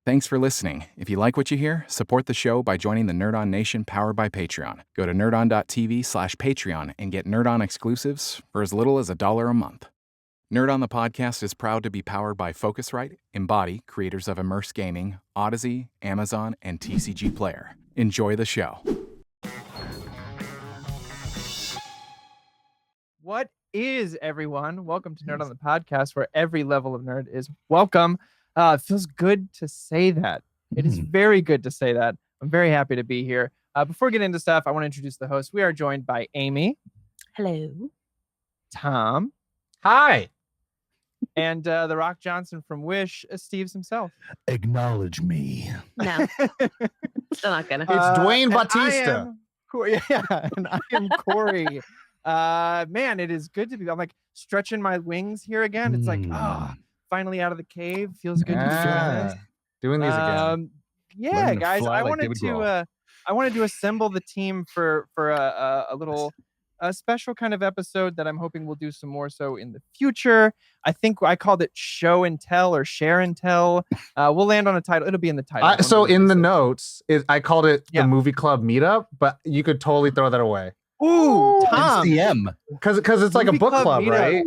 Thanks for listening. If you like what you hear, support the show by joining the Nerd On Nation powered by Patreon. Go to nerdon.tv/Patreon and get Nerd On exclusives for as little as $1 a month. Nerd On the Podcast is proud to be powered by Focusrite, Embody, creators of Immerse Gaming, Odyssey, Amazon, and TCG Player. Enjoy the show. What is, everyone? Welcome to Nerd On the Podcast, where every level of nerd is welcome. It feels good to say that. It is very good to say that. I'm very happy to be here. Before we get into stuff, I want to introduce the host. We are joined by Amy. Hello. Tom. Hi. And The Rock Johnson from Wish, Esteves himself. Acknowledge me. No, still not gonna. It's Dwayne and Bautista. And I am Corey. Man, it is good to be. I'm like stretching my wings here again. It's like, finally out of the cave. Feels good to be doing this. Doing these again. Yeah, guys, I wanted to assemble the team for a little special kind of episode that I'm hoping we'll do some more so in the future. I think I called it Show and Tell or Share and Tell. We'll land on a title. It'll be in the title. So in the notes, I called it the Movie Club Meetup, but you could totally throw that away. Ooh, Tom. MCM. Because it's like a book club, right?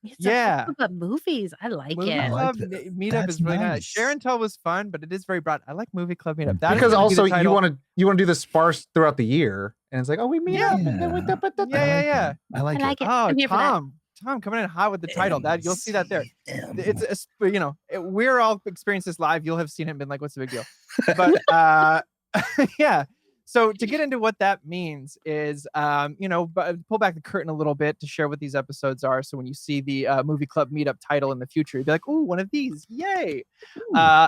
It's a book about movies. I like movie it. Club meetup is really nice. Share and Tell was fun, but it is very broad. I like Movie Club meetup. Because also you want to do this sparse throughout the year, and it's like, we meet up. Yeah. I like it. Oh, Tom coming in hot with the title. That you'll see that there. It's we're all experiencing this live. You'll have seen it and been like, what's the big deal? But yeah. So to get into what that means is, pull back the curtain a little bit to share what these episodes are. So when you see the Movie Club Meetup title in the future, you'd be like, ooh, one of these. Yay.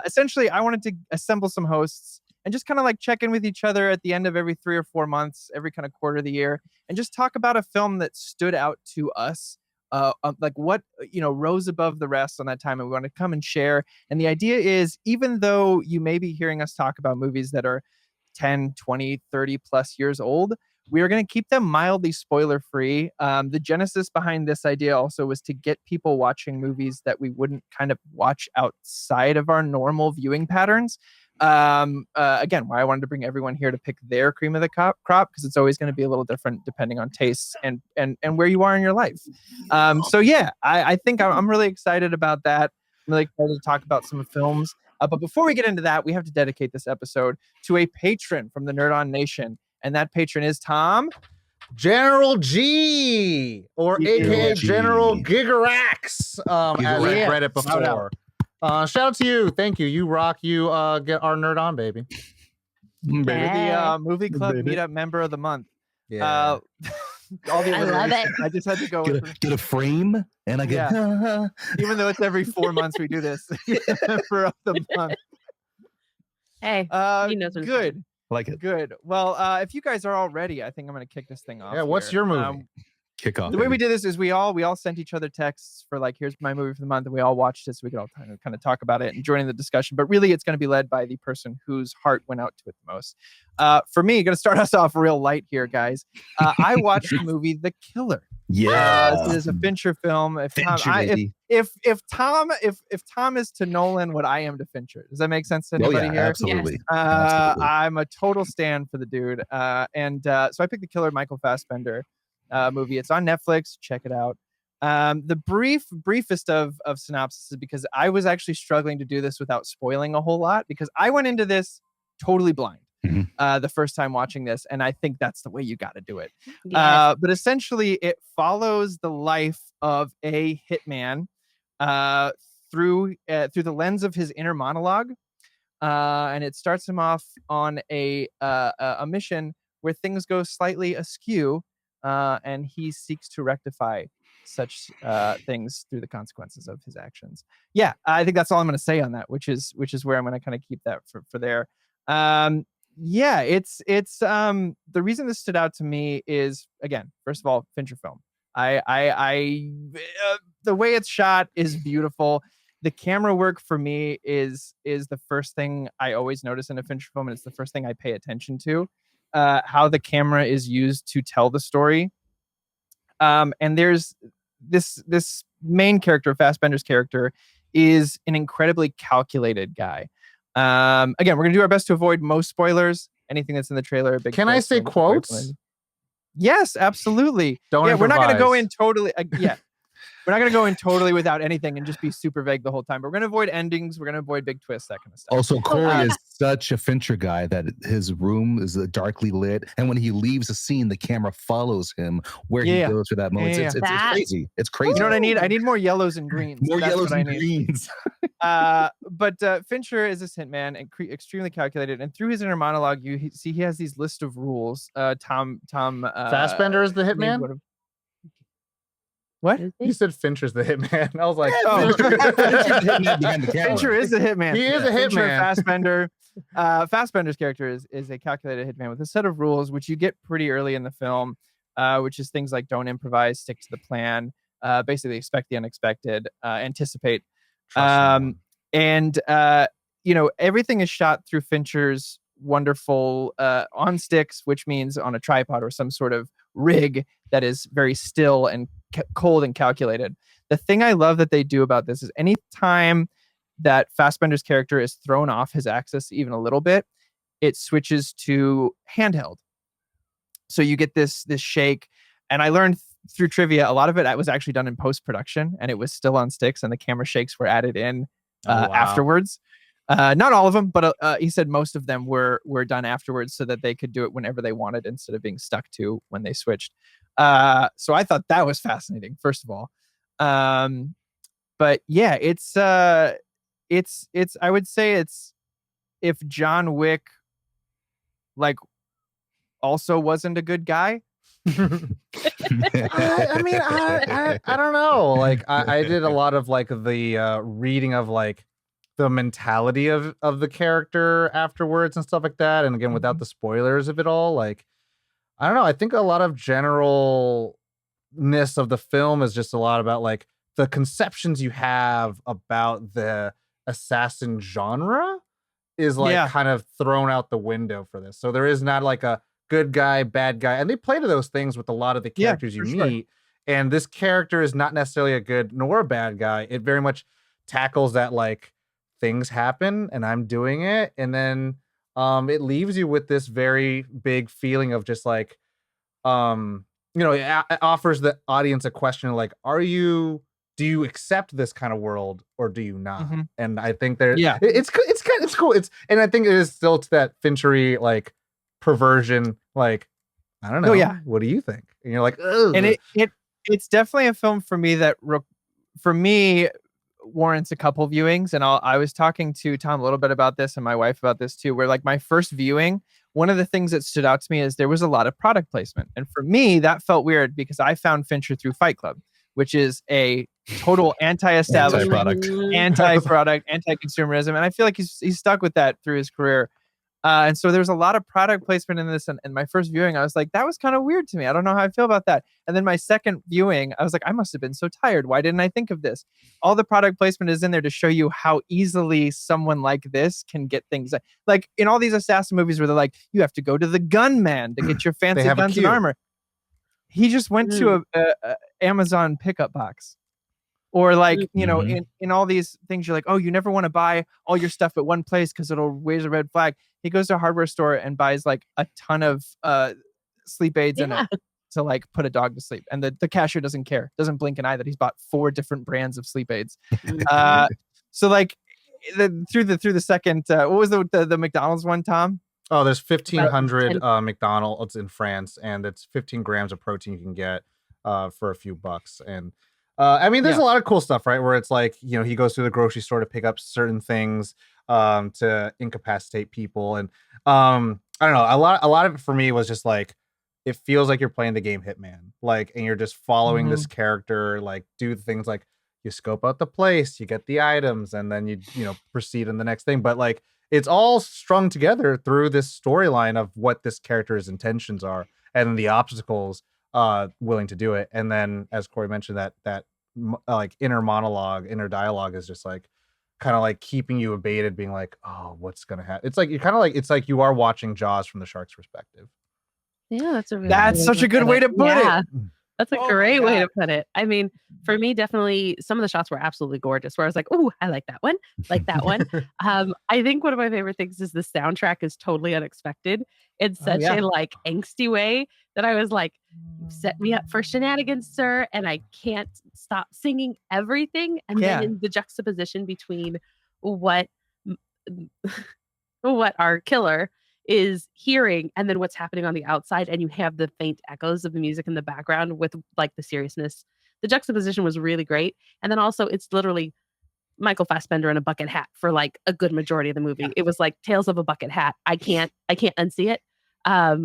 Essentially, I wanted to assemble some hosts and just kind of like check in with each other at the end of every 3 or 4 months, every kind of quarter of the year, and just talk about a film that stood out to us. Like what, rose above the rest on that time, and we want to come and share. And the idea is, even though you may be hearing us talk about movies that are 10, 20, 30 plus years old, we are going to keep them mildly spoiler free. The genesis behind this idea also was to get people watching movies that we wouldn't kind of watch outside of our normal viewing patterns. Again, why I wanted to bring everyone here to pick their cream of the crop, because it's always going to be a little different depending on tastes and where you are in your life. I think I'm really excited about that. I'm really excited to talk about some films. But before we get into that, we have to dedicate this episode to a patron from the Nerd On Nation. And that patron is Tom. General G, or AKA General Gigarax, as I read it before. Shout out to you. Thank you. You rock. You get our Nerd On, baby. You're the Movie Club Meetup Member of the Month. Yeah. All the I love it. I just had to go get a frame, and I get even though it's every 4 months we do this. Member of the month. Hey, he knows what good. I like it. Good. Well, if you guys are all ready, I think I'm going to kick this thing off. Yeah. What's your movie? Kick off. The way we did this is we all sent each other texts for like, here's my movie for the month, and we all watched it so we could all kind of talk about it and join in the discussion. But really, it's going to be led by the person whose heart went out to it the most. For me, going to start us off real light here, guys. I watched the movie The Killer. Yeah, this is a Fincher film. If Tom is to Nolan what I am to Fincher, does that make sense to anybody here? Absolutely. Yes. I'm a total stan for the dude, and so I picked The Killer, Michael Fassbender movie. It's on Netflix. Check it out. The briefest of synopsis is because I was actually struggling to do this without spoiling a whole lot, because I went into this totally blind. The first time watching this, and I think that's the way you got to do it. Yes. But essentially, it follows the life of a hitman through the lens of his inner monologue, and it starts him off on a mission where things go slightly askew, and he seeks to rectify such things through the consequences of his actions. Yeah, I think that's all I'm going to say on that, which is where I'm going to kind of keep that for there. Yeah, it's the reason this stood out to me is, again, first of all, Fincher film. The way it's shot is beautiful. The camera work for me is the first thing I always notice in a Fincher film, and it's the first thing I pay attention to. How the camera is used to tell the story. And there's this main character, Fassbender's character, is an incredibly calculated guy. Again, we're gonna do our best to avoid most spoilers. Anything that's in the trailer. Can I say quotes? Yes, absolutely. Don't we're not gonna go improvise. in totally. We're not going to go in totally without anything and just be super vague the whole time. But we're going to avoid endings. We're going to avoid big twists, that kind of stuff. Also, Corey is such a Fincher guy that his room is darkly lit. And when he leaves a scene, the camera follows him where he goes for that moment. It's crazy. It's crazy. You know what I need? I need more yellows and greens. More yellows and greens. But Fincher is this hitman and extremely calculated. And through his inner monologue, you see he has these list of rules. Tom Fassbender is the hitman? What? You said Fincher's the hitman. I was like, Fincher is the hitman. He is a hitman. Fassbender. Fassbender's character is a calculated hitman with a set of rules, which you get pretty early in the film, which is things like don't improvise, stick to the plan, basically expect the unexpected, anticipate. Everything is shot through Fincher's wonderful on sticks, which means on a tripod or some sort of rig that is very still and cold and calculated. The thing I love that they do about this is any time that Fassbender's character is thrown off his axis even a little bit, it switches to handheld. So you get this shake. And I learned through trivia, a lot of it was actually done in post-production and it was still on sticks and the camera shakes were added in afterwards. Not all of them, but he said most of them were done afterwards so that they could do it whenever they wanted instead of being stuck to when they switched. So I thought that was fascinating, first of all. But yeah, it's I would say it's if John Wick also wasn't a good guy. I mean, I don't know. I did a lot of the reading of the mentality of the character afterwards and stuff like that. And again, without the spoilers of it all, I don't know. I think a lot of generalness of the film is just a lot about the conceptions you have about the assassin genre is kind of thrown out the window for this. So there is not a good guy, bad guy. And they play to those things with a lot of the characters you meet. Sure. And this character is not necessarily a good nor a bad guy. It very much tackles that things happen and I'm doing it. And then it leaves you with this very big feeling of just it offers the audience a question do you accept this kind of world or do you not? Mm-hmm. And I think it's cool. And I think it is still to that Finchery perversion. I don't know. Oh, yeah. What do you think? And you're like, ugh. And it's definitely a film for me that for me warrants a couple viewings. And I was talking to Tom a little bit about this and my wife about this too, where my first viewing, one of the things that stood out to me is there was a lot of product placement. And for me, that felt weird because I found Fincher through Fight Club, which is a total anti-establishment, anti-product, anti-consumerism. And I feel like he's stuck with that through his career. And so there's a lot of product placement in this. And my first viewing, I was like, that was kind of weird to me. I don't know how I feel about that. And then my second viewing, I was like, I must have been so tired. Why didn't I think of this? All the product placement is in there to show you how easily someone like this can get things. Like in all these assassin movies where they're like, you have to go to the gunman to get your fancy guns and armor. He just went to a Amazon pickup box. Or in all these things, you're like, oh, you never want to buy all your stuff at one place because it'll raise a red flag. He goes to a hardware store and buys a ton of sleep aids in it to put a dog to sleep. And the cashier doesn't care, doesn't blink an eye that he's bought 4 different brands of sleep aids. So through the second, what was the McDonald's one, Tom? Oh, there's 1,500 McDonald's in France, and it's 15 grams of protein you can get for a few bucks. And I mean, there's a lot of cool stuff, right? Where it's he goes to the grocery store to pick up certain things to incapacitate people. And I don't know, a lot of it for me was just it feels like you're playing the game Hitman, and you're just following this character, do things you scope out the place, you get the items, and then you proceed in the next thing. But it's all strung together through this storyline of what this character's intentions are and the obstacles willing to do it. And then, as Corey mentioned, that inner dialogue is just kind of keeping you abated, being oh, what's gonna happen? It's you're kind of it's you are watching Jaws from the shark's perspective. Yeah, that's such a good way to put it. That's a great way to put it. I mean, for me, definitely some of the shots were absolutely gorgeous where I was like, oh, I like that one. Like that one. I think one of my favorite things is the soundtrack is totally unexpected in such a like angsty way that I was like, you set me up for shenanigans, sir. And I can't stop singing everything. And then in the juxtaposition between what our killer is hearing and then what's happening on the outside, and you have the faint echoes of the music in the background with like the seriousness. The juxtaposition was really great. And then also it's literally Michael Fassbender in a bucket hat for like a good majority of the movie. It was like Tales of a Bucket Hat. I can't unsee it. But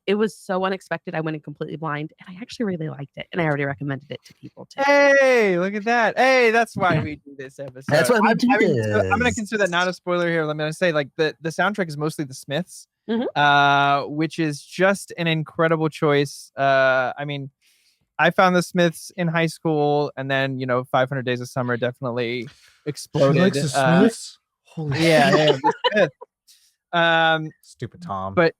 it was so unexpected. I went in completely blind and I actually really liked it. And I already recommended it to people too. Hey, look at that. Hey, that's why we do this episode. That's why we do this. I'm going to consider that not a spoiler here. I'm going to say like the soundtrack is mostly the Smiths, which is just an incredible choice. I mean, I found the Smiths in high school, and then 500 Days of Summer definitely exploded. She likes the Smiths? Holy yeah, the Smiths. Stupid Tom. But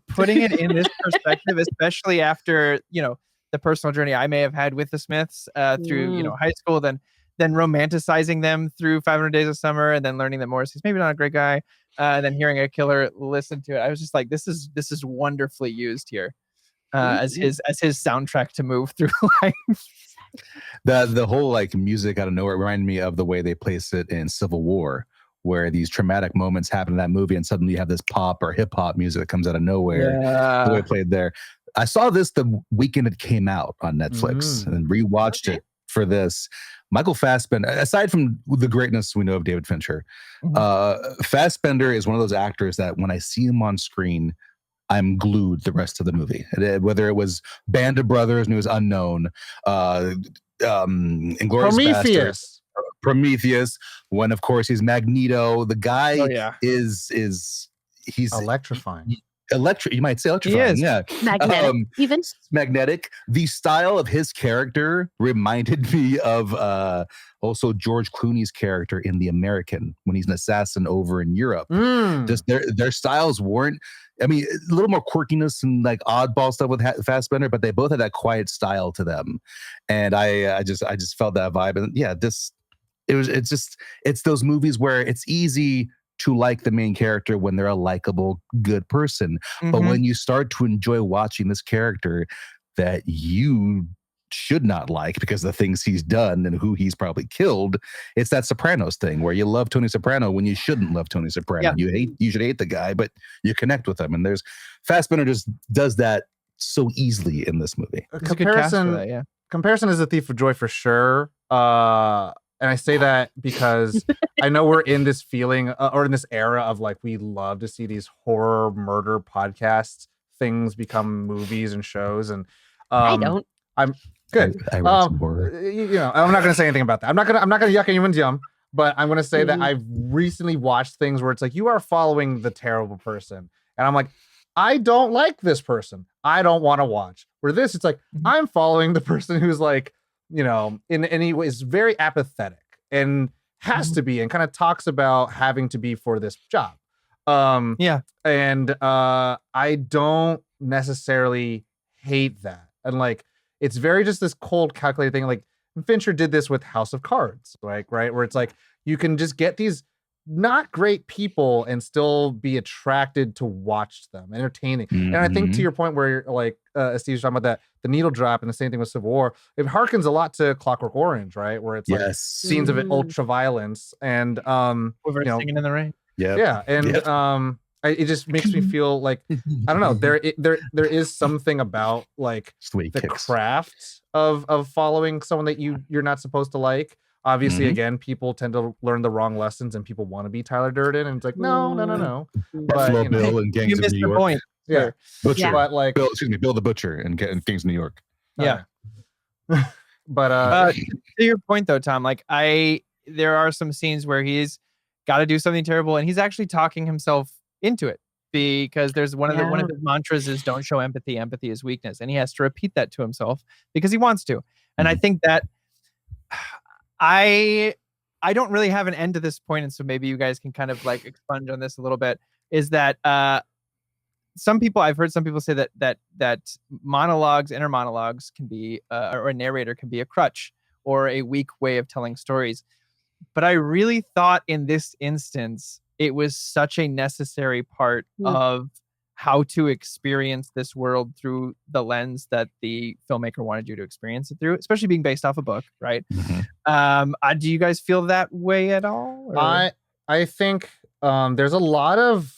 putting it in this perspective, especially after the personal journey I may have had with the Smiths through high school, then romanticizing them through 500 Days of Summer, and then learning that Morrissey's maybe not a great guy, and then hearing a killer listen to it, I was just like, this is wonderfully used here as his soundtrack to move through life. The whole like music out of nowhere reminded me of the way they place it in Civil War, where these traumatic moments happen in that movie and suddenly you have this pop or hip hop music that comes out of nowhere. The way it played there. I saw this the weekend it came out on Netflix and rewatched it for this. Michael Fassbender, aside from the greatness we know of David Fincher, Fassbender is one of those actors that when I see him on screen, I'm glued the rest of the movie. Whether it was Band of Brothers and it was Unknown, Inglourious Prometheus, when of course he's Magneto. The guy is he's electrifying. You might say electrifying. Yeah, magnetic. Even magnetic. The style of his character reminded me of also George Clooney's character in The American when he's an assassin over in Europe. Just their styles weren't. I mean, a little more quirkiness and like oddball stuff with Fassbender, but they both had that quiet style to them, and I just felt that vibe. And yeah, it's those movies where it's easy to like the main character when they're a likable, good person. But when you start to enjoy watching this character that you should not like because of the things he's done and who he's probably killed, it's that Sopranos thing where you love Tony Soprano when you shouldn't love Tony Soprano. You should hate the guy, but you connect with him. And there's Fassbender just does that so easily in this movie. Comparison is a thief of joy for sure. And I say that because I know we're in this feeling or in this era of like, we love to see these horror murder podcast things become movies and shows. And I don't. I'm good. I read some horror. I'm not going to say anything about that. I'm not going to yuck anyone's yum, but I'm going to say that I've recently watched things where it's like, you are following the terrible person. And I'm like, I don't like this person. I don't want to watch. Where this, it's like, I'm following the person who's like, in any way is very apathetic and has to be, and kind of talks about having to be for this job. And I don't necessarily hate that. And like, it's very just this cold, calculated thing. Like Fincher did this with House of Cards, like, right? Where it's like, you can just get these not great people and still be attracted to watch them, entertaining. And I think to your point where like Esteves talking about the needle drop, and the same thing with Civil War, it harkens a lot to Clockwork Orange, right? Where it's like scenes of it, ultra violence and singing in the rain. It just makes me feel like, I don't know, there is something about like the craft of following someone that you're not supposed to like. Obviously, again, people tend to learn the wrong lessons, and people want to be Tyler Durden, and it's like, no. Buffalo Bill and Gangs of New York. Point. Yeah, Butcher. But like, Bill the Butcher and Gangs of New York. Yeah. But to your point though, Tom, like there are some scenes where he's got to do something terrible, and he's actually talking himself into it, because there's one of his mantras is don't show empathy. Empathy is weakness, and he has to repeat that to himself because he wants to. And I think that I don't really have an end to this point, and so maybe you guys can kind of like expunge on this a little bit. Is that I've heard some people say that monologues, inner monologues can be, or a narrator can be a crutch or a weak way of telling stories. But I really thought in this instance, it was such a necessary part of how to experience this world through the lens that the filmmaker wanted you to experience it through, especially being based off a book, right? Do you guys feel that way at all? Or? I think there's a lot of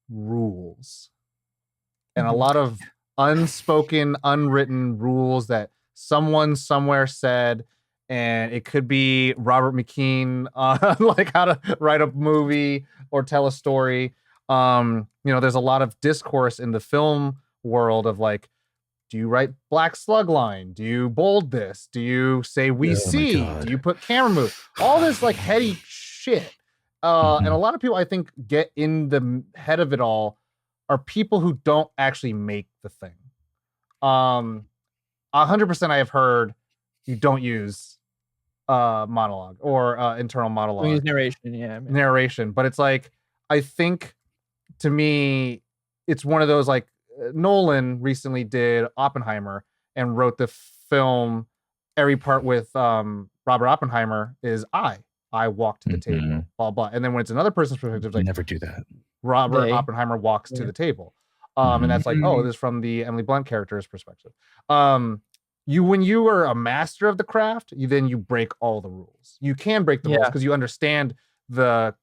rules and a lot of unspoken, unwritten rules that someone somewhere said, and it could be Robert McKean like how to write a movie or tell a story. There's a lot of discourse in the film world of like, do you write black slug line? Do you bold this? Do you say we see? Do you put camera move? All this like heady shit. And a lot of people I think get in the head of it all are people who don't actually make the thing. 100% I have heard you don't use monologue or internal monologue. Use narration, narration. But it's like, I think to me, it's one of those like Nolan recently did Oppenheimer and wrote the film. Every part with Robert Oppenheimer is I walk to the table, blah blah. And then when it's another person's perspective, like never do that. Robert Oppenheimer walks to the table, and that's like, oh, this is from the Emily Blunt character's perspective. When you are a master of the craft, you break all the rules. You can break the rules because you understand the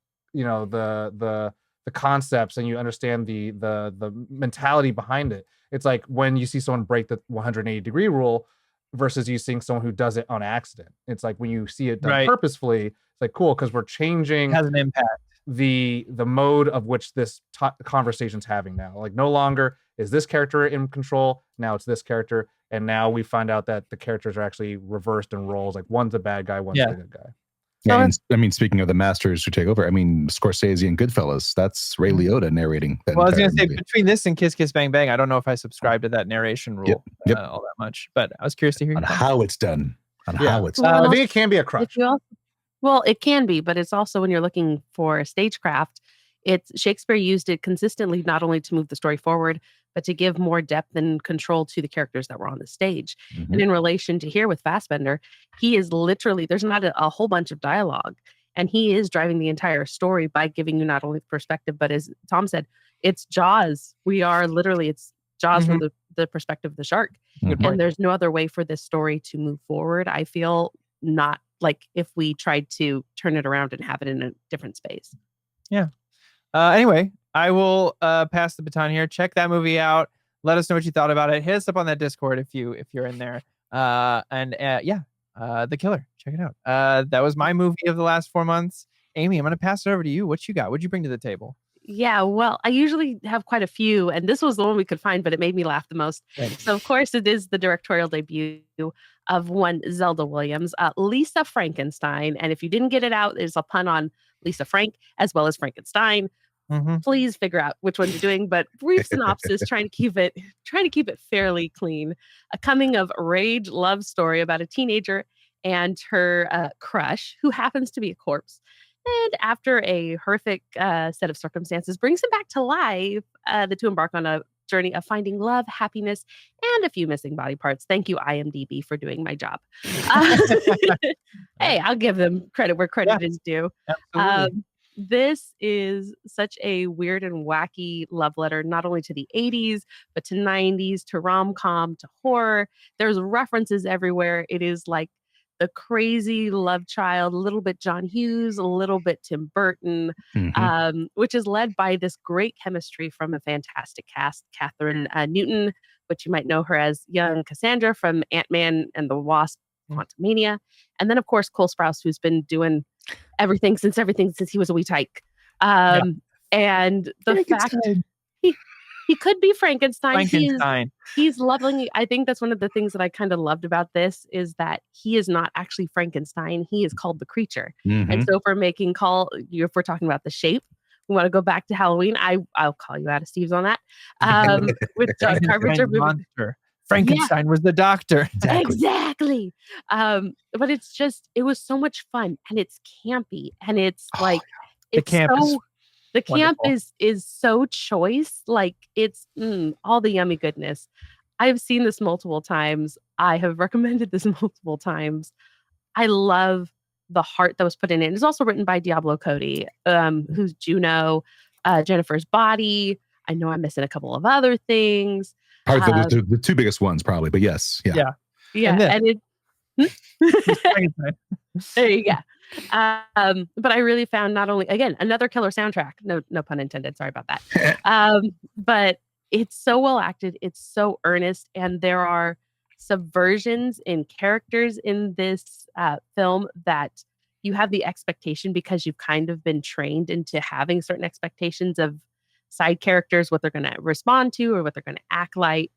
concepts and you understand the mentality behind it. It's like when you see someone break the 180-degree rule versus you seeing someone who does it on accident. It's like when you see it done purposefully, it's like cool because we're changing. It has an impact. The mode of which this conversation's having now. Like no longer is this character in control. Now it's this character. And now we find out that the characters are actually reversed in roles. Like one's a bad guy, one's the good guy. Yeah, and speaking of the masters who take over, Scorsese and Goodfellas, that's Ray Liotta narrating. Well, I was going to say, between this and Kiss Kiss Bang Bang, I don't know if I subscribe to that narration rule all that much, but I was curious to hear on how it's done. How it's done. I think it can be a crutch. Well, it can be, but it's also when you're looking for stagecraft, Shakespeare used it consistently, not only to move the story forward, but to give more depth and control to the characters that were on the stage. And in relation to here with Fassbender, he is literally, there's not a whole bunch of dialogue, and he is driving the entire story by giving you not only the perspective, but as Tom said, it's Jaws. It's Jaws from the perspective of the shark. And there's no other way for this story to move forward. I feel not like if we tried to turn it around and have it in a different space. Yeah. Anyway, I will pass the baton here. Check that movie out. Let us know what you thought about it. Hit us up on that Discord if you're in there. The Killer. Check it out. That was my movie of the last 4 months. Amy, I'm going to pass it over to you. What you got? What'd you bring to the table? Yeah, well, I usually have quite a few, and this was the one we could find, but it made me laugh the most. Thanks. So, of course, it is the directorial debut of one Zelda Williams, Lisa Frankenstein. And if you didn't get it out, there's a pun on Lisa Frank as well as Frankenstein. Please figure out which one you're doing, but brief synopsis, trying to keep it fairly clean. A coming of rage love story about a teenager and her crush who happens to be a corpse. And after a horrific set of circumstances brings him back to life, the two embark on a journey of finding love, happiness, and a few missing body parts. Thank you, IMDb, for doing my job. Hey, I'll give them credit where credit is due. Absolutely. This is such a weird and wacky love letter, not only to the 80s, but to 90s, to rom-com, to horror. There's references everywhere. It is like the crazy love child, a little bit John Hughes, a little bit Tim Burton, which is led by this great chemistry from a fantastic cast. Catherine Newton, which you might know her as young Cassandra from Ant-Man and the Wasp, Quantumania. And then, of course, Cole Sprouse, who's been doing everything since he was a wee tyke. And the fact he could be Frankenstein. He's lovely. I think that's one of the things that I kind of loved about this is that he is not actually Frankenstein. He is called the creature. And so if we're talking about the shape, we want to go back to Halloween. I'll call you out, Esteves, on that. With John Carpenter. Monster. Frankenstein was the doctor. Exactly. But it was so much fun, and it's campy, and it's like, the camp is The camp Wonderful. is so choice. Like it's all the yummy goodness. I've seen this multiple times. I have recommended this multiple times. I love the heart that was put in it. It's also written by Diablo Cody, who's Juno, Jennifer's Body. I know I'm missing a couple of other things. Probably the two biggest ones, probably. But yes, yeah. And it. There you go. But I really found not only, again, another killer soundtrack. No pun intended. Sorry about that. But it's so well acted. It's so earnest, and there are subversions in characters in this film that you have the expectation because you've kind of been trained into having certain expectations of side characters, what they're going to respond to or what they're going to act like.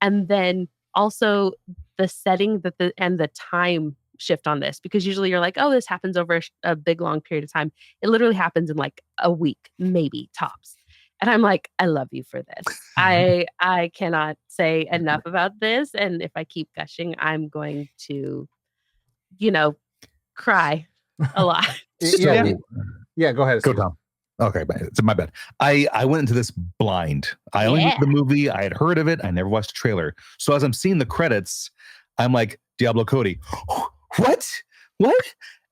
And then also the setting and the time shift on this, because usually you're like, oh, this happens over a big long period of time. It literally happens in like a week, maybe tops. And I'm like, I love you for this. I cannot say enough about this. And if I keep gushing, I'm going to, cry a lot. Yeah, go ahead. Go, Tom. Okay, it's my bad. I went into this blind. I only knew the movie. I had heard of it. I never watched the trailer. So as I'm seeing the credits, I'm like, Diablo Cody. What?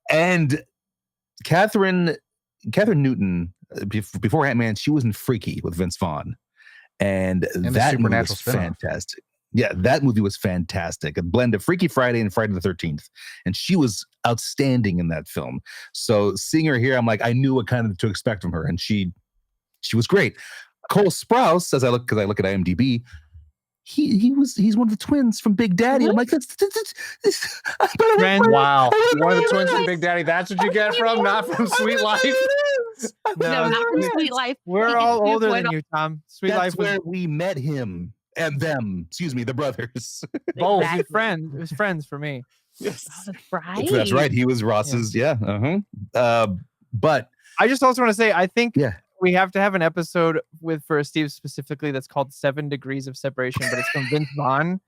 And Catherine Newton, before Ant-Man, she was in Freaky with Vince Vaughn. And that movie was fantastic. Yeah, that movie was fantastic. A blend of Freaky Friday and Friday the 13th. And she was outstanding in that film. So seeing her here, I'm like, I knew what kind of to expect from her. And she was great. Cole Sprouse, as I look at IMDb, he's one of the twins from Big Daddy. I'm like, wow. One of the twins from Big Daddy. That's what you get from, not from Sweet Life. No, not from Sweet Life. We're all older than you, Tom. Sweet Life was where we met him and them. Excuse me, the brothers. Both friends. It was friends for me. Yes, oh, that's right. That's right. He was Ross's. Yeah. But I just also want to say, I think we have to have an episode for Esteves specifically that's called 7 Degrees of Separation, but it's from Vince Vaughn.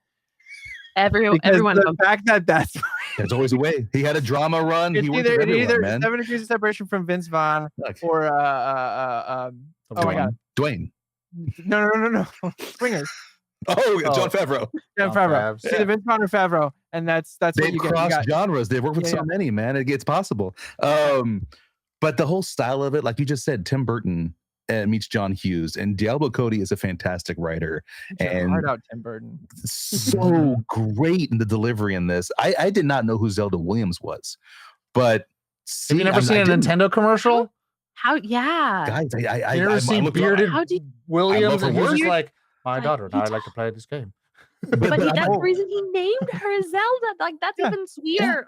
Everyone. The fact that there's always a way. He had a drama run. It's he either man. 7 Degrees of Separation from Vince Vaughn or oh my God, Dwayne. No. Swingers. Oh, Jon Favreau. Jon Favreau. It's either Vince Vaughn or Favreau, and that's what you get. They cross genres. They've worked with so many, man. It's possible. But the whole style of it, like you just said, Tim Burton meets John Hughes, and Diablo Cody is a fantastic writer. And hard out Tim Burton. So great in the delivery in this. I did not know who Zelda Williams was, but have you never seen a Nintendo commercial? How? Yeah, guys, I never seen bearded Williams, and he's just like, my daughter and I like to play this game. But that's the reason he named her Zelda. Like, that's even sweeter.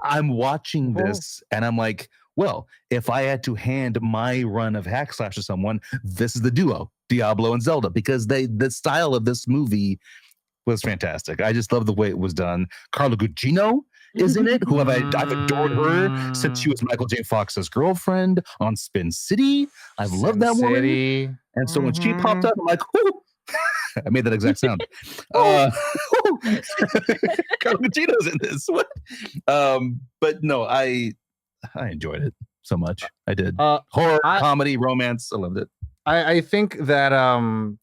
I'm watching this and I'm like, well, if I had to hand my run of hack slash to someone, this is the duo, Diablo and Zelda, because the style of this movie was fantastic. I just love the way it was done. Carla Gugino is in it, who I've adored her since she was Michael J. Fox's girlfriend on Spin City. I've loved that woman. And so when she popped up, I'm like, oh. I made that exact sound. Carla Gugino's in this. What? But no, I enjoyed it so much. I did. Horror, comedy, romance. I loved it. I think that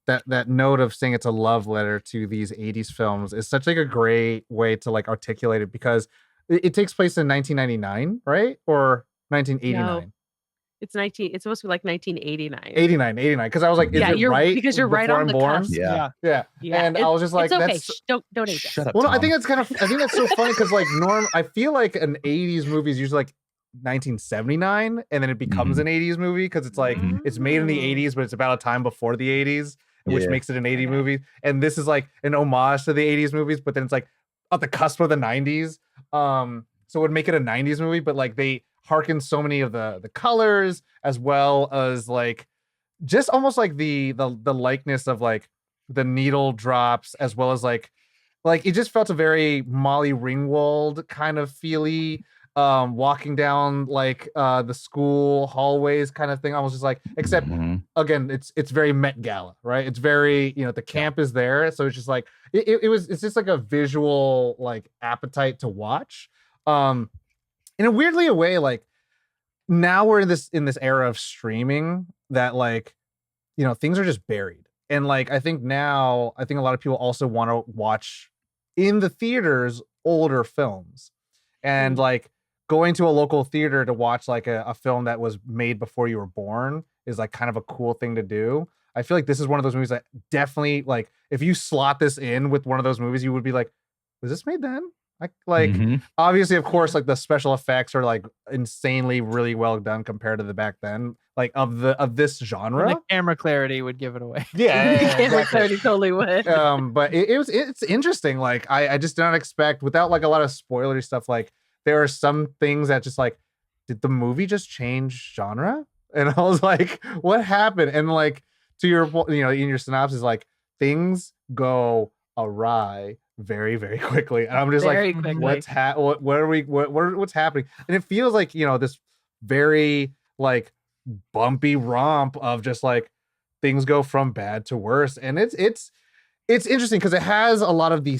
that note of saying it's a love letter to these 80s films is such like a great way to like articulate it, because it takes place in 1999, right? Or 1989. No. It's supposed to be like 1989. 89. Because I was like, is it right? Because you're right on the cusp. Yeah. And I was just like, it's okay. that's Don't age shut up. Well, no, Tom. I think that's so funny because like I feel like an 80s movie is usually like 1979, and then it becomes an 80s movie because it's like it's made in the 80s, but it's about a time before the 80s, which makes it an 80s movie. And this is like an homage to the 80s movies, but then it's like at the cusp of the 90s. So it would make it a 90s movie, but like they harken so many of the colors, as well as like just almost like the likeness of like the needle drops, as well as like it just felt a very Molly Ringwald kind of feely walking down like the school hallways kind of thing. I was just like, except again, it's very Met Gala, right? It's very, the camp is there, so it's just like it's just like a visual like appetite to watch. In a weirdly a way, like now we're in this era of streaming that like, you know, things are just buried. And like, I think a lot of people also want to watch in the theaters older films, and like going to a local theater to watch like a film that was made before you were born is like kind of a cool thing to do. I feel like this is one of those movies that definitely, like, if you slot this in with one of those movies, you would be like, was this made then? Obviously, of course, like the special effects are like insanely really well done compared to the back then, like of this genre. And the camera clarity would give it away. Yeah, Camera clarity totally would. But it's interesting. Like I just did not expect, without like a lot of spoilery stuff, like there are some things that just like, did the movie just change genre? And I was like, what happened? And like, to your, you know, in your synopsis, like things go awry very, very quickly. And I'm just Very like, quickly. what's happening? And it feels like, you know, this very like bumpy romp of just like things go from bad to worse. And it's interesting because it has a lot of the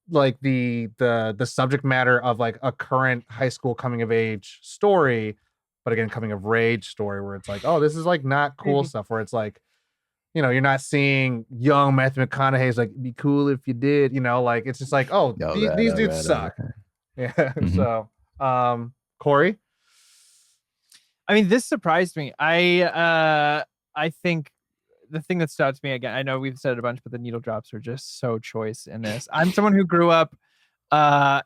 the subject matter of like a current high school coming of age story, but again, coming of rage story, where it's like, oh, this is like not cool stuff, where it's like, you know, you're not seeing young Matthew McConaughey's like, be cool if you did, you know, like it's just like, oh, these dudes suck. Yeah. So Corey. I mean, this surprised me. I think the thing that stood out to me, again, I know we've said it a bunch, but the needle drops are just so choice in this. I'm someone who grew up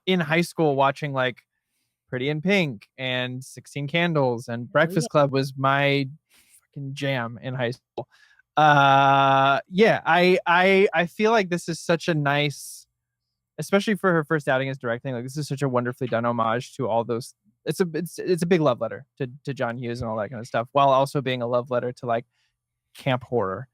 in high school watching like Pretty in Pink and 16 Candles, and Breakfast Club was my fucking jam in high school. I feel like this is such a nice, especially for her first outing as directing, like this is such a wonderfully done homage to all those. It's a big love letter to John Hughes and all that kind of stuff, while also being a love letter to like camp horror,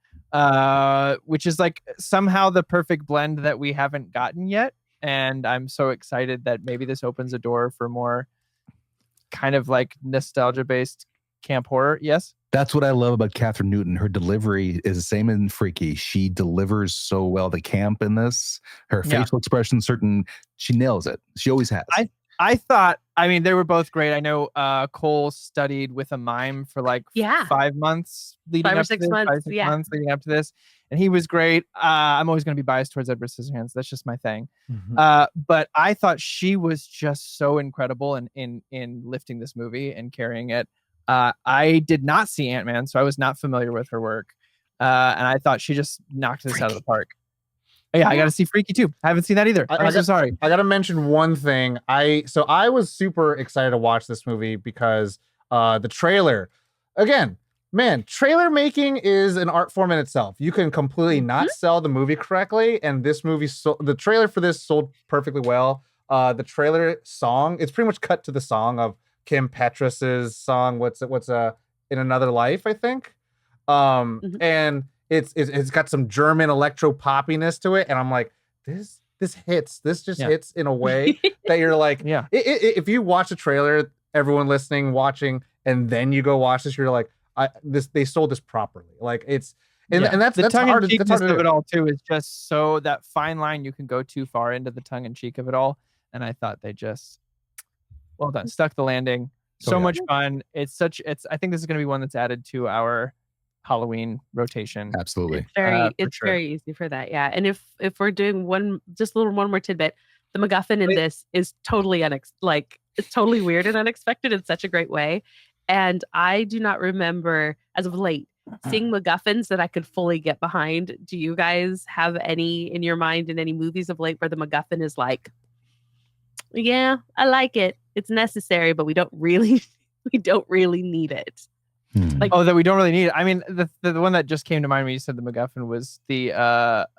which is like somehow the perfect blend that we haven't gotten yet. And I'm so excited that maybe this opens a door for more kind of like nostalgia based camp horror. Yes. That's what I love about Catherine Newton. Her delivery is the same in Freaky. She delivers so well the camp in this. Her facial expression, she nails it. She always has. I thought, I mean, they were both great. I know Cole studied with a mime for like 5 months leading up to this, 5 months leading up to this, and he was great. I'm always going to be biased towards Edward Scissorhands. That's just my thing. But I thought she was just so incredible in lifting this movie and carrying it. I did not see Ant-Man, so I was not familiar with her work, and I thought she just knocked this out of the park. Yeah, I got to see Freaky too. I haven't seen that either. I'm so sorry. I got to mention one thing. I was super excited to watch this movie because the trailer, again, man, trailer making is an art form in itself. You can completely not sell the movie correctly, and this movie, the trailer for this sold perfectly well. The trailer song, it's pretty much cut to the song of Kim Petras's song. What's In Another Life, I think. And it's got some German electro poppiness to it, and I'm like, this hits. This just hits in a way that you're like, if you watch a trailer, everyone listening, watching, and then you go watch this, you're like, they sold this properly. Like it's, and that's the tongue in cheekness of it all too is just so that fine line you can go too far into the tongue in cheek of it all, and I thought they just well done, stuck the landing. So much fun. I think this is going to be one that's added to our Halloween rotation. Absolutely. It's very easy for that. Yeah. And if we're doing one more tidbit, the MacGuffin in this is totally it's totally weird and unexpected in such a great way. And I do not remember as of late seeing MacGuffins that I could fully get behind. Do you guys have any in your mind in any movies of late where the MacGuffin is like, yeah, I like it. It's necessary, but we don't really need it. Like, that we don't really need it. I mean, the one that just came to mind when you said the MacGuffin was the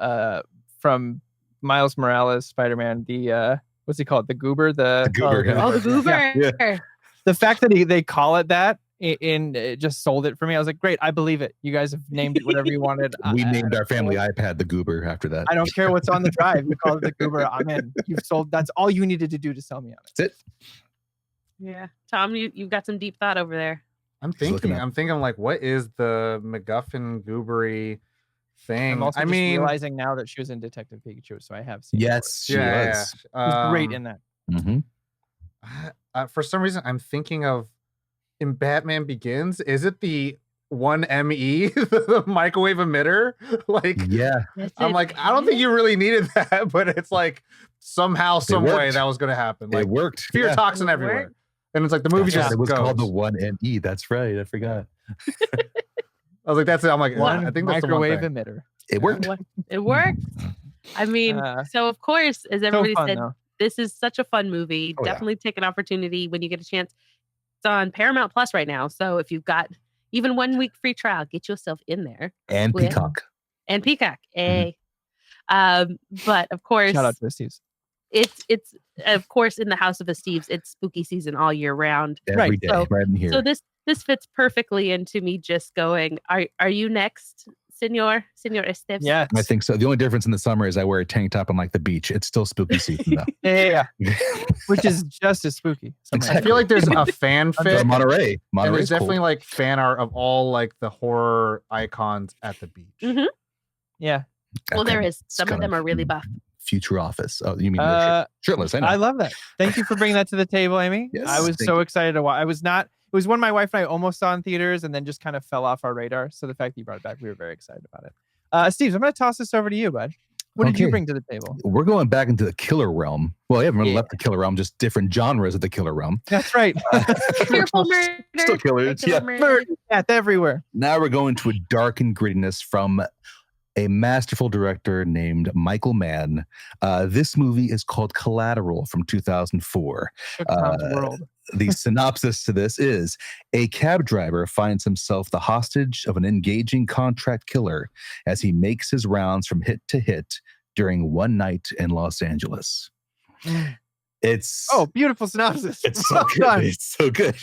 from Miles Morales Spider-Man, the what's he called? The goober? The goober. The goober. Yeah. The fact that they call it that it just sold it for me. I was like, great, I believe it. You guys have named it whatever you wanted. We named our family iPad the goober after that. I don't care what's on the drive. You call it the goober. I'm in. You've sold. That's all you needed to do to sell me on it. That's it. Yeah. Tom, you've got some deep thought over there. I'm thinking like, what is the MacGuffin goobery thing? I'm also realizing now that she was in Detective Pikachu, so I have seen she was. She was great in that. For some reason, I'm thinking of in Batman Begins. Is it the 1ME, the microwave emitter. Like, Yeah, I'm like, I don't think you really needed that, but it's like somehow, some way that was going to happen. Like, it worked. fear toxin everywhere. And it's like the movie just it was goes. called the 1ME. That's right. I forgot. I was like, that's it. I'm like, One I think that's the one microwave thing. emitter. It worked. It worked. I mean, so of course, as everybody fun, said, though. this is such a fun movie. Oh, yeah. Definitely take an opportunity when you get a chance. It's on Paramount Plus right now. So if you've got even 1 week free trial, get yourself in there. And Peacock. And Peacock. But of course, Shout out to Esteves. It's of course in the house of Esteves. It's spooky season all year round. Every day, So, right in here. So this fits perfectly into me just going, are you next, Senor Esteves? Yes. I think so. The only difference in the summer is I wear a tank top on like the beach. It's still spooky season though. Yeah. Which is just as spooky. I feel like there's a fan fic. Monterey. And there's Monterey's definitely cold. like fan art of all like the horror icons at the beach. Mm-hmm. Yeah. Well, Okay. there is. It's Some of kind them are really buff. Future Office. Oh, you mean they're shirtless? I know. I love that. Thank you for bringing that to the table, Amy. Yes, I was thank so you. excited to watch. It was one my wife and I almost saw in theaters and then just kind of fell off our radar. So the fact that you brought it back, we were very excited about it. Steve, I'm going to toss this over to you, bud. What did you Okay. bring to the table? We're going back into the killer realm. Well, we haven't really left the killer realm, just different genres of the killer realm. That's right. Fearful murder. Still killers. Yeah. Murder, death everywhere. Now we're going to a dark and grittiness from a masterful director named Michael Mann. This movie is called Collateral from 2004. Shook Tom's world. The synopsis to this is: a cab driver finds himself the hostage of an engaging contract killer as he makes his rounds from hit to hit during one night in Los Angeles. It's beautiful synopsis. It's so Well good. done. It's so good.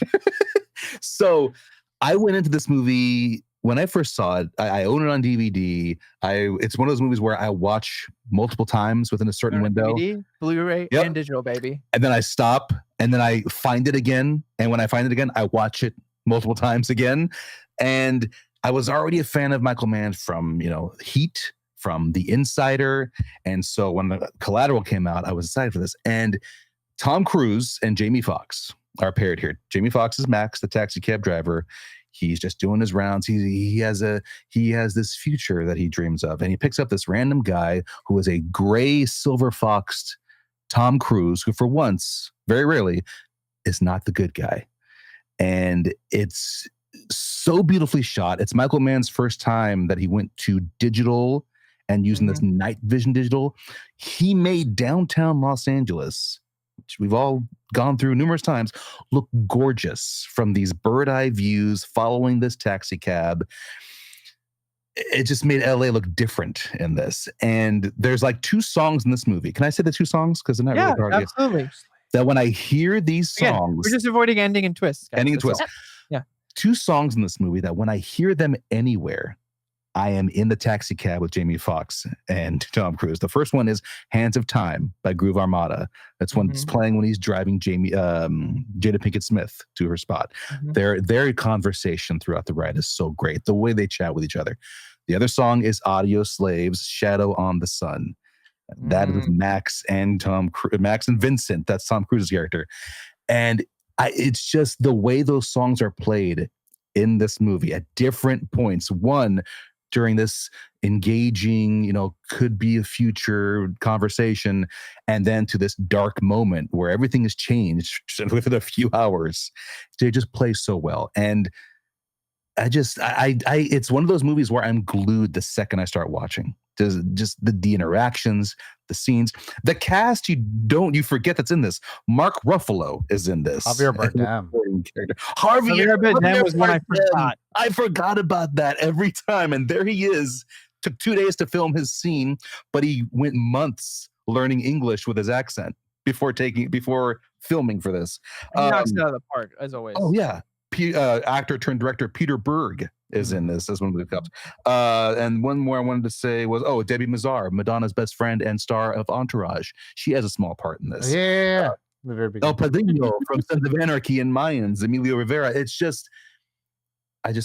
So I went into this movie when I first saw it. I own it on DVD. It's one of those movies where I watch multiple times within a certain window. DVD, Blu-ray, Yep. and digital, baby. And then I stop, and then I find it again. And when I find it again, I watch it multiple times again. And I was already a fan of Michael Mann from, Heat, from The Insider. And so when Collateral came out, I was excited for this. And Tom Cruise and Jamie Foxx are paired here. Jamie Foxx is Max, the taxi cab driver. He's just doing his rounds. He has this future that he dreams of, and he picks up this random guy who is a gray silver foxed Tom Cruise, who for once, very rarely, is not the good guy. And it's so beautifully shot. It's Michael Mann's first time that he went to digital and using this night vision digital. He made downtown Los Angeles, which we've all gone through numerous times, look gorgeous from these bird eye views following this taxi cab. It just made LA look different in this. And there's like 2 songs in this movie. Can I say the 2 songs? Because they're not really hard to get. Absolutely. That when I hear these songs, Again, we're just avoiding ending and twists. Guys. ending and That's twists. all. Yeah. 2 songs in this movie that when I hear them anywhere, I am in the taxi cab with Jamie Foxx and Tom Cruise. The first one is Hands of Time by Groove Armada. That's when it's playing when he's driving Jada Pinkett Smith to her spot. Their conversation throughout the ride is so great. The way they chat with each other. The other song is Audio Slaves, Shadow on the Sun. That is Max and Vincent. That's Tom Cruise's character. And it's just the way those songs are played in this movie at different points. One, during this engaging, could be a future conversation, and then to this dark moment where everything has changed within a few hours. They just play so well. And it's one of those movies where I'm glued the second I start watching. Just the interactions, the scenes, the cast. You forget that's in this. Mark Ruffalo is in this. Javier Bardem. Javier Bardem was one I forgot. I forgot about that every time, and there he is. Took 2 days to film his scene, but he went months learning English with his accent before filming for this. He knocks it out of the park as always. Oh yeah. Actor turned director Peter Berg is in this as one of the cops. And one more I wanted to say was, Debbie Mazar, Madonna's best friend and star of Entourage. She has a small part in this. Yeah. El Padrino from Sons of Anarchy and Mayans, Emilio Rivera. It's just, I'm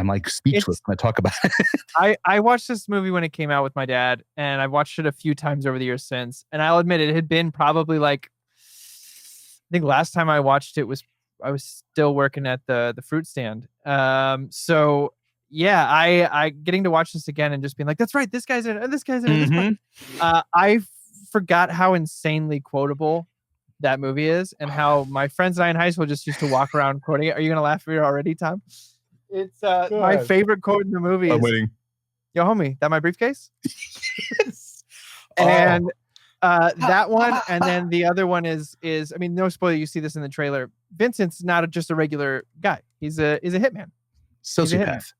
like speechless when I talk about it. I watched this movie when it came out with my dad, and I've watched it a few times over the years since. And I'll admit it had been probably like, I think last time I watched it was was still working at the fruit stand. So yeah, I getting to watch this again and just being like, that's right, this guy's in it, and this guy's in it. Mhm. I forgot how insanely quotable that movie is, and how my friends and I in high school just used to walk around quoting it. Are you gonna laugh at me already, Tom? It's my favorite quote in the movie. I'm waiting. Yo, homie, that my briefcase? And that one, and then the other one is I mean, no spoiler, you see this in the trailer. Vincent's not just a regular guy. He's a hitman. Sociopath.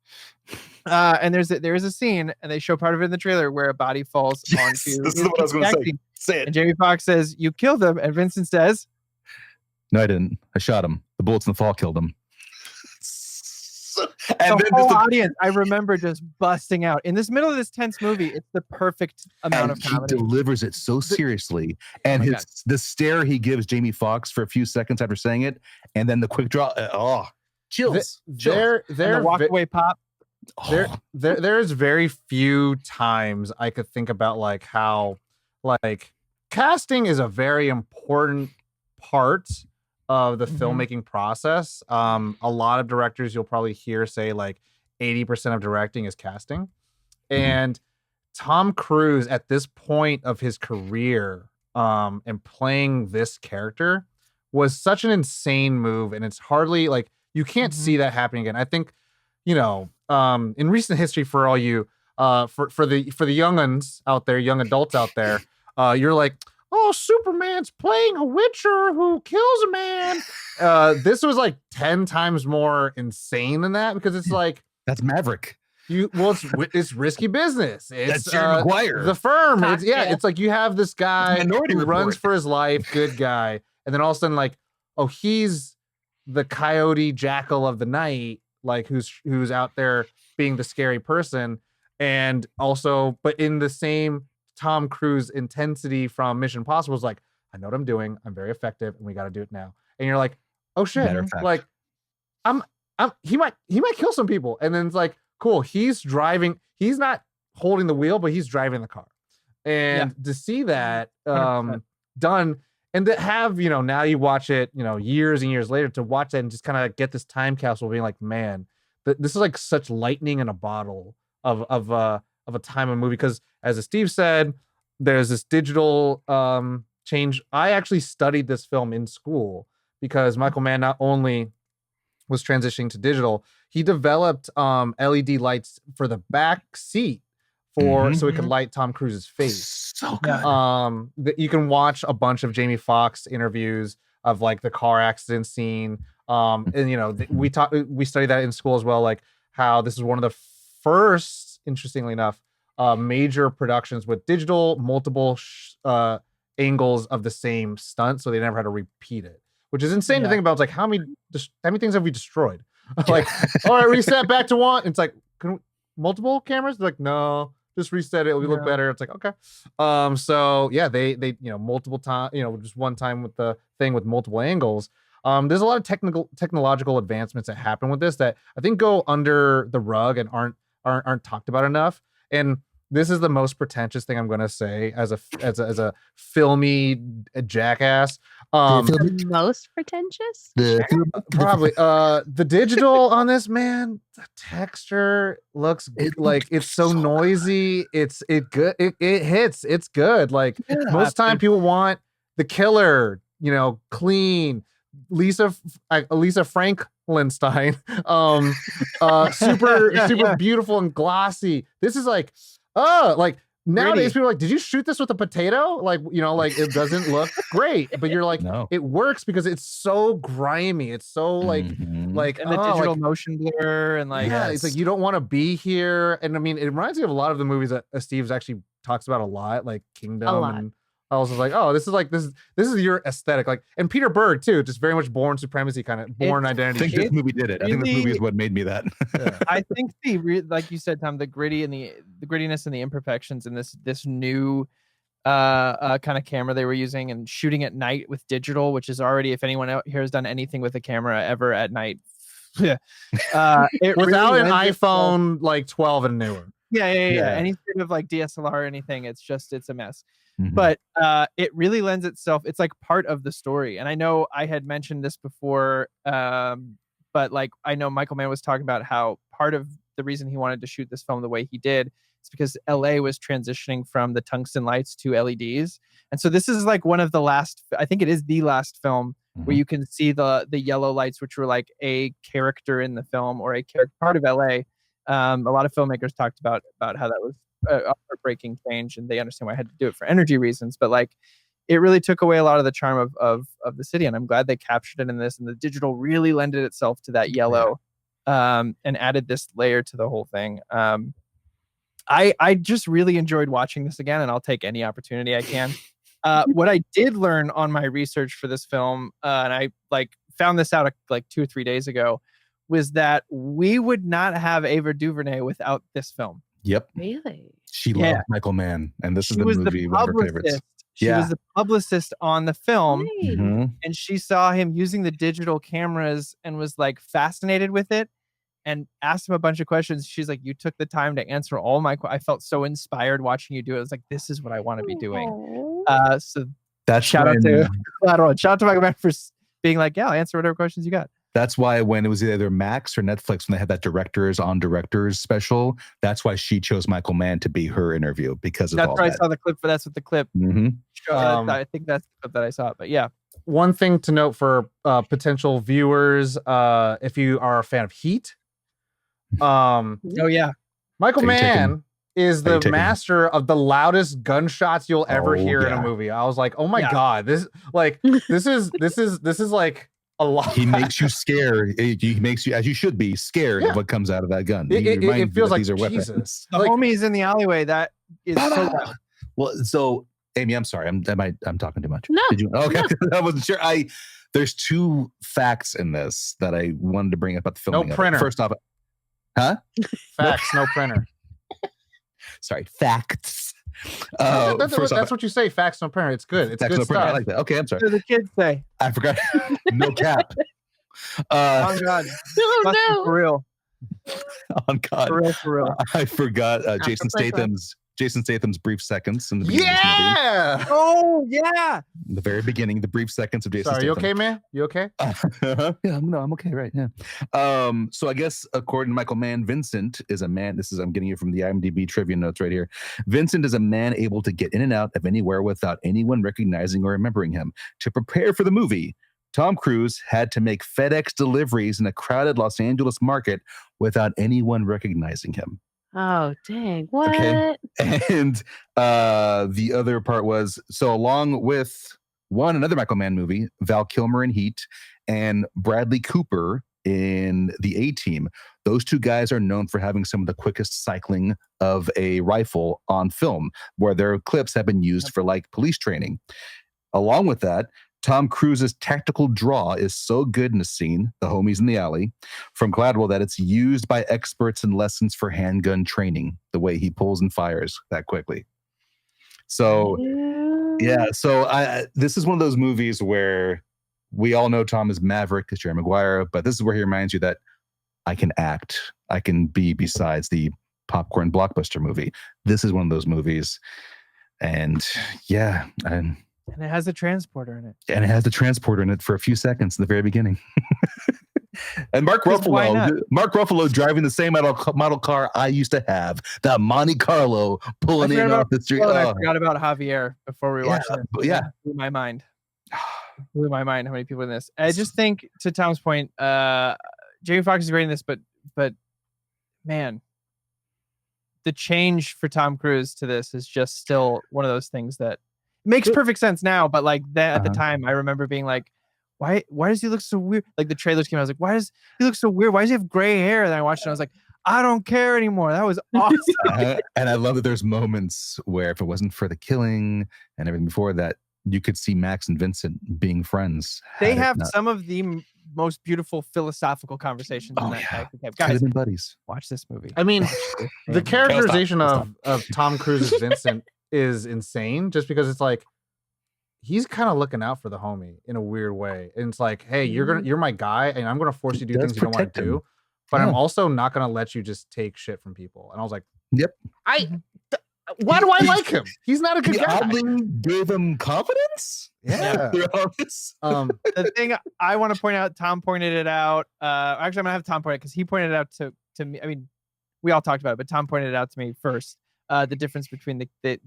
And there is a scene, and they show part of it in the trailer, where a body falls onto. This is what I was going to say. Say it. And Jamie Foxx says, "You killed him," and Vincent says, "No, I didn't. I shot him. The bullets in the fall killed him." And the whole audience, I remember just busting out in this middle of this tense movie. It's the perfect amount of comedy. He delivers it so seriously, and the stare he gives Jamie Foxx for a few seconds after saying it, and then the quick draw. Chills. The walk away pop. There's very few times I could think about like how like casting is a very important part of the filmmaking process. A lot of directors you'll probably hear say like 80% of directing is casting. And Tom Cruise at this point of his career and playing this character was such an insane move, and it's hardly like you can't see that happening again. I think, you know, in recent history, for all you for the young'uns out there, young adults out there, you're like, oh, Superman's playing a Witcher who kills a man. This was like 10 times more insane than that, because it's like, that's Maverick. It's risky business. It's that's Jerry Maguire. The Firm. It's like you have this guy who runs for his life, good guy, and then all of a sudden, like, oh, he's the coyote jackal of the night, like who's out there being the scary person, and also, but in the same Tom Cruise intensity from Mission Impossible is like, I know what I'm doing. I'm very effective, and we got to do it now. And you're like, oh shit, like, he might kill some people, and then it's like, cool, he's driving. He's not holding the wheel, but he's driving the car, and to see that done. And to have, you know, now you watch it, you know, years and years later, to watch that and just kind of get this time capsule being like, man, this is like such lightning in a bottle of a time of movie. Because as Steve said, there's this digital change. I actually studied this film in school because Michael Mann not only was transitioning to digital, he developed LED lights for the back seat so it could light Tom Cruise's face. So good. You can watch a bunch of Jamie Foxx interviews of like the car accident scene. And you know, we studied that in school as well, like how this is one of the first, interestingly enough, major productions with digital multiple angles of the same stunt, so they never had to repeat it, which is insane to think about. It's like, how many things have we destroyed? Like, all right, reset back to one. It's like, multiple cameras? They're like, no, just reset it. It'll look better. It's like, okay. So yeah, they you know, multiple time, you know, just one time with the thing with multiple angles. There's a lot of technological advancements that happen with this that I think go under the rug and aren't talked about enough. And this is the most pretentious thing I'm going to say as a filmy jackass. The most pretentious? Probably. The digital on this, man, the texture looks like it's so noisy. It hits. It's good. Like most time people want the killer, you know, clean. Lisa Frankenstein, super beautiful and glossy. This is like, like nowadays people are like, did you shoot this with a potato? Like, you know, like it doesn't look great, but you're like, no. It works because it's so grimy. it's so like and the digital motion blur and like, it's like you don't want to be here. And I mean, it reminds me of a lot of the movies that Esteves actually talks about a lot, like Kingdom. And I was like, oh, this is your aesthetic, like, and Peter Berg too, just very much Born Supremacy kind of Born Identity. I think this movie did it. I think this movie is what made me that. I think like you said, Tom, the grittiness and the imperfections in this new kind of camera they were using, and shooting at night with digital, which is already, if anyone out here has done anything with a camera ever at night, without an iPhone like 12 and newer. Yeah. Any sort of like DSLR or anything, it's a mess. Mhm. But it really lends itself. It's like part of the story. And I know I had mentioned this before, but like I know Michael Mann was talking about how part of the reason he wanted to shoot this film the way he did is because LA was transitioning from the tungsten lights to LEDs. And so this is like one of the last, I think it is the last film where you can see the yellow lights, which were like a character in the film or a part of LA. A lot of filmmakers talked about how that was a heartbreaking change, and they understand why I had to do it for energy reasons. But like, it really took away a lot of the charm of the city, and I'm glad they captured it in this. And the digital really lended itself to that yellow, and added this layer to the whole thing. I just really enjoyed watching this again, and I'll take any opportunity I can. What I did learn on my research for this film, and I like found this out like 2 or 3 days ago, was that we would not have Ava DuVernay without this film. Yep. Really? She loved Michael Mann, and this is the was movie, one of her favorites. She was the publicist on the film, Mhm. and she saw him using the digital cameras and was like fascinated with it and asked him a bunch of questions. She's like, you took the time to answer all my questions. I felt so inspired watching you do it. I was like, this is what I want to be doing. So That's shout out to Collateral. Shout out to Michael Mann for being like, yeah, I'll answer whatever questions you got. That's why when it was either Max or Netflix, when they had that directors special, that's why she chose Michael Mann to be her interview, because of that's all where that. I saw the clip. For that's what the clip. I think that's the clip that I saw. But yeah, one thing to note for potential viewers, if you are a fan of Heat, oh yeah, Michael Mann is the master of the loudest gunshots you'll ever hear in a movie. I was like, oh my god, this is like a lot. He makes you scared. He makes you, as you should be, scared of what comes out of that gun. It feels like these are Jesus. weapons. The homies in the alleyway. That is so loud. Well, so Amy, I'm sorry, I'm talking too much. No, Did you? Okay, no. I wasn't sure. There's 2 facts in this that I wanted to bring up about the filming. No printer. First off, huh? Facts. No printer. Sorry, facts. That's what you say. Facts, no printer. It's good. It's facts, good no stuff. printer. I like that. Okay, I'm sorry. What do the kids say? I forgot. No cap. Oh God. Oh no. For real. On God. For real. I forgot Jason Statham's brief seconds in the beginning of this movie. Oh yeah. In the very beginning, the brief seconds of Jason Sorry, Statham. you okay, man? You okay? Yeah, no, I'm okay, right? Yeah. So I guess according to Michael Mann, Vincent is a man. I'm getting it from the IMDb trivia notes right here. Vincent is a man able to get in and out of anywhere without anyone recognizing or remembering him. To prepare for the movie, Tom Cruise had to make FedEx deliveries in a crowded Los Angeles market without anyone recognizing him. Oh, dang. What? Okay. And the other part was, so along with another Michael Mann movie, Val Kilmer in Heat and Bradley Cooper in The A-Team, those 2 guys are known for having some of the quickest cycling of a rifle on film, where their clips have been used for like police training. Along with that, Tom Cruise's tactical draw is so good in the scene, The Homies in the Alley, from Collateral, that it's used by experts in lessons for handgun training, the way he pulls and fires that quickly. So, yeah. So this is one of those movies where we all know Tom is Maverick, as Jerry Maguire, but this is where he reminds you that I can act. I can be besides the popcorn blockbuster movie. This is one of those movies. And yeah, and it has a transporter in it. And it has the transporter in it for a few seconds in the very beginning. And Mark Ruffalo driving the same model car I used to have, that Monte Carlo pulling in off the street. I forgot about Javier before we watched it. Yeah. Blew my mind. Blew my mind how many people in this. I just think, to Tom's point, Jamie Foxx is great in this, but man, the change for Tom Cruise to this is just still one of those things that makes perfect sense now, but like that at the time, I remember being like, why does he look so weird? Like the trailers came out, I was like, why does he look so weird? Why does he have gray hair? And then I watched it, and I was like, I don't care anymore. That was awesome. And I love that there's moments where if it wasn't for the killing and everything before that, you could see Max and Vincent being friends. They have some of the most beautiful philosophical conversations in that movie. Guys, buddies, watch this movie. I mean, the characterization of Tom Cruise's Vincent is insane, just because it's like he's kind of looking out for the homie in a weird way, and it's like, hey, you're my guy, and I'm gonna force you to do things you don't want to do, but I'm also not gonna let you just take shit from people. And I was like, Yep. Why do I like him? He's not a good guy. Oddly gave him confidence. Yeah. The thing I want to point out, Tom pointed it out. Actually, I'm gonna have Tom point it because he pointed it out to me. I mean, we all talked about it, but Tom pointed it out to me first. The difference between the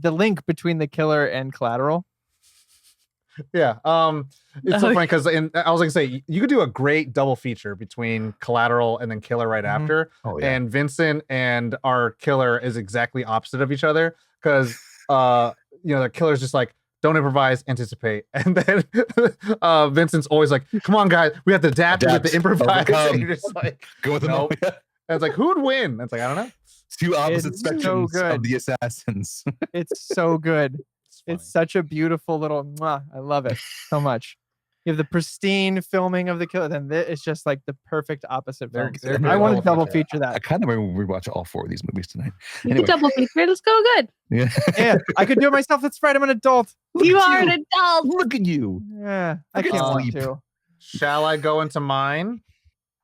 link between the Killer and Collateral. Yeah. It's so funny because I was gonna say you could do a great double feature between Collateral and then Killer right after. Oh, yeah. And Vincent and our Killer is exactly opposite of each other because the Killer's just like, don't improvise, anticipate. And then Vincent's always like, come on, guys, we have to adapt, we have to improvise. And you're just like, go with nope. them. And it's like, who would win? And it's like, I don't know. Two opposite spectrums of the assassins. It's so good. It's such a beautiful little mwah. I love it so much. You have the pristine filming of the Killer, then it's just like the perfect opposite. I want to double feature that. I kind of remember we watch all 4 of these movies tonight. You can double feature. Let's go good. Yeah, I could do it myself. That's right. I'm an adult. You are an adult. Look at you. Yeah, I can't want to. Shall I go into mine?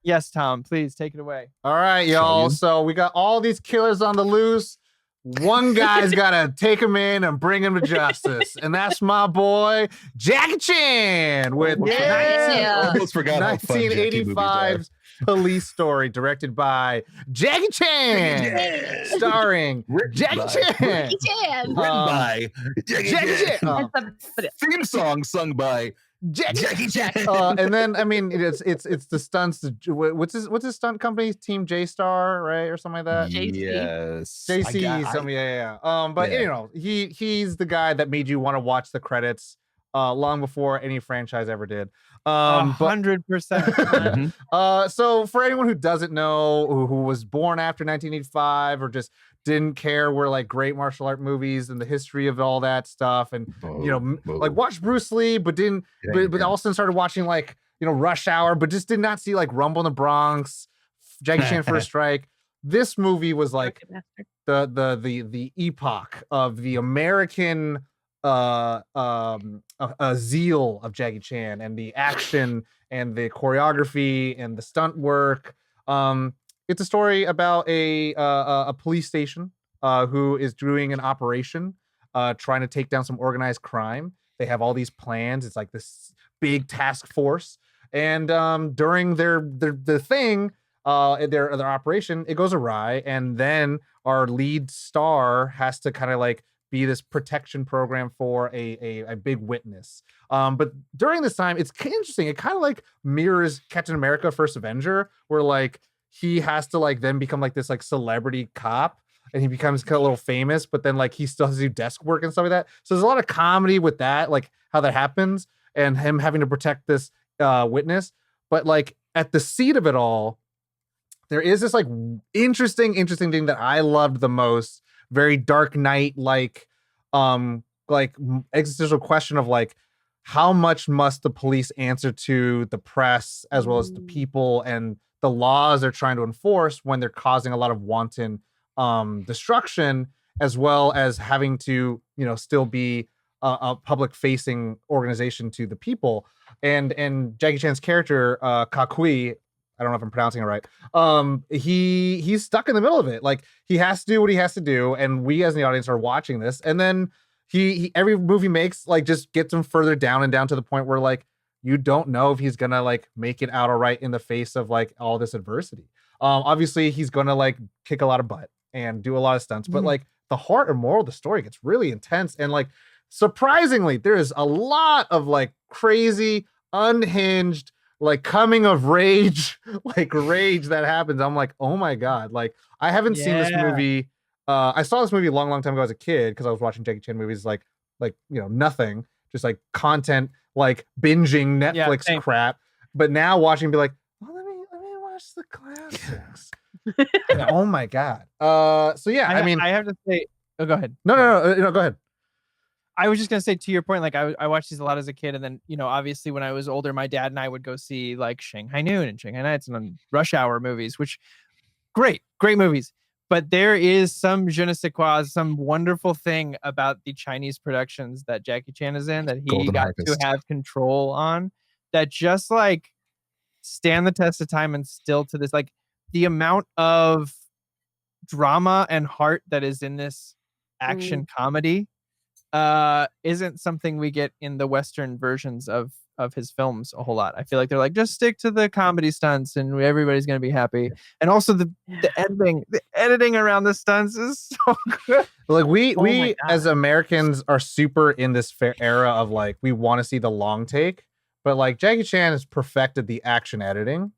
Yes, Tom. Please take it away. All right, y'all. So we got all these killers on the loose. One guy's got to take him in and bring him to justice. And that's my boy, Jackie Chan, with Almost forgot how fun Jackie movies are. 1985's Police Story, directed by Jackie Chan, starring Jackie Chan. Jackie Chan. Written by Jackie Chan. Theme song sung by Jackie Chan. And then I mean it's the stunts. What's his stunt company? Team J Star, right, or something like that. Yes, JC. But you know, he's the guy that made you want to watch the credits long before any franchise ever did. 100%. So for anyone who doesn't know, who was born after 1985 or just didn't care, were like great martial art movies and the history of all that stuff, and like watched Bruce Lee, but didn't, but also started watching like Rush Hour, but just did not see like Rumble in the Bronx, Jackie Chan First Strike. This movie was like the epoch of the American zeal of Jackie Chan and the action and the choreography and the stunt work. It's a story about a police station who is doing an operation trying to take down some organized crime. They have all these plans. It's like this big task force, and during their thing, their operation, it goes awry, and then our lead star has to kind of like be this protection program for a big witness. But during this time, it's interesting. It kind of like mirrors Captain America: First Avenger, where like he has to like then become like this like celebrity cop, and he becomes kind of a little famous, but then like he still has to do desk work and stuff like that. So there's a lot of comedy with that, like how that happens, and him having to protect this witness. But like at the seat of it all, there is this like interesting thing that I loved the most. Very Dark Knight like existential question of like, how much must the police answer to the press as well as the people and the laws they're trying to enforce when they're causing a lot of wanton destruction, as well as having to still be a public facing organization to the people. And Jackie Chan's character Kakui, I don't know if I'm pronouncing it right, he's stuck in the middle of it. Like he has to do what he has to do, and we as the audience are watching this, and then he every movie makes like just gets him further down and down to the point where like you don't know if he's gonna like make it out all right in the face of like all this adversity. Obviously he's gonna like kick a lot of butt and do a lot of stunts, but like the heart and moral of the story gets really intense, and like surprisingly there is a lot of like crazy, unhinged, like coming of rage, like rage that happens. I'm like, oh my God. Like I haven't seen this movie. I saw this movie a long time ago as a kid, because I was watching Jackie Chan movies like nothing, just like content, like binging Netflix crap. But now watching, be like, well, let me watch the classics. Oh my God. So yeah, I mean, I have to say, oh, go ahead. No, go ahead. I was just gonna say, to your point, like I watched these a lot as a kid, and then obviously when I was older, my dad and I would go see like Shanghai Noon and Shanghai Nights and Rush Hour movies, which great movies. But there is some je ne sais quoi, some wonderful thing about the Chinese productions that Jackie Chan is in that he Golden got Harvest. to have control on, that just like stand the test of time, and still to this, like the amount of drama and heart that is in this action comedy isn't something we get in the Western versions of his films a whole lot. I feel like they're like, just stick to the comedy stunts and everybody's gonna be happy. And also the editing around the stunts is so good. Like we as Americans are super in this era of like, we want to see the long take, but like Jackie Chan has perfected the action editing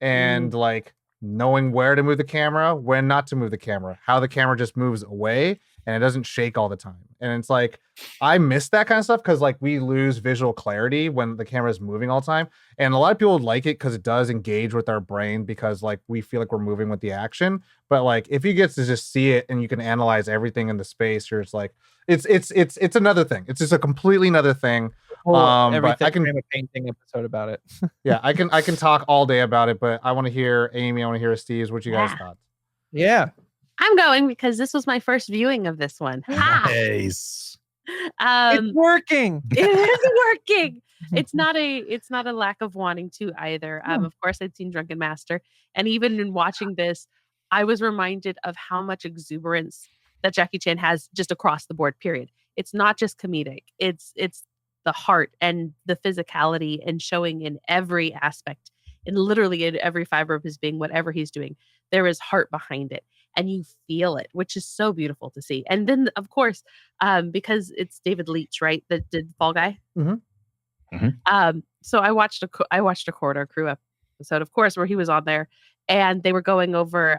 and like knowing where to move the camera, when not to move the camera, how the camera just moves away and it doesn't shake all the time. And it's like, I miss that kind of stuff because like we lose visual clarity when the camera is moving all the time. And a lot of people like it because it does engage with our brain because like we feel like we're moving with the action. But like if you get to just see it and you can analyze everything in the space, you're just like, it's another thing. It's just a completely another thing. But I can frame a painting episode about it. yeah, I can talk all day about it, but I want to hear Amy, I want to hear Esteves, what you guys thought. Yeah. I'm going because this was my first viewing of this one. Nice. It's working. It is working. It's not a lack of wanting to either. Of course, I'd seen Drunken Master, and even in watching this, I was reminded of how much exuberance that Jackie Chan has just across the board. Period. It's not just comedic. It's the heart and the physicality and showing in every aspect, and literally in every fiber of his being, whatever he's doing, there is heart behind it. And you feel it, which is so beautiful to see. And then, of course, because it's David Leitch, right, that did Fall Guy. So I watched a Corridor Crew episode, of course, where he was on there, and they were going over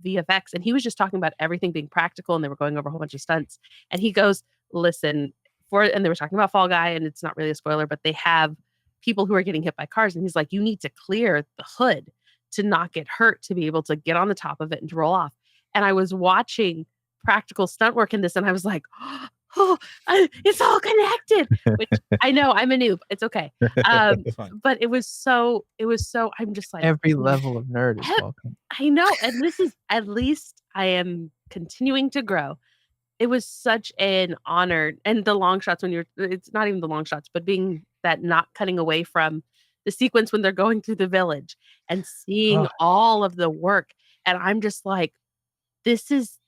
VFX, and he was just talking about everything being practical, and they were going over a whole bunch of stunts. And he goes, "Listen, and they were talking about Fall Guy, and it's not really a spoiler, but they have people who are getting hit by cars, and he's like, you need to clear the hood to not get hurt, to be able to get on the top of it and to roll off." And I was watching practical stunt work in this, and I was like, it's all connected, which I know I'm a noob. It's okay. But it was so, I'm just like, every level of nerd is welcome. I know. And this is, at least I am continuing to grow. It was such an honor. And the long shots it's not even the long shots, but being that not cutting away from the sequence when they're going through the village and seeing all of the work. And I'm just like, this is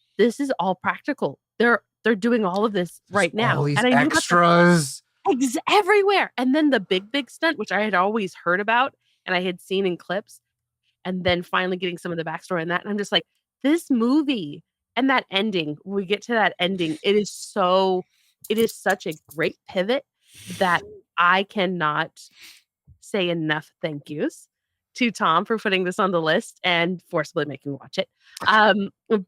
all practical. They're doing all of this right now. All these and I extras everywhere. And then the big stunt, which I had always heard about and I had seen in clips, and then finally getting some of the backstory on that. And I'm just like, this movie and that ending, when we get to that ending, it is such a great pivot that I cannot say enough thank yous to Tom for putting this on the list and forcibly making me watch it.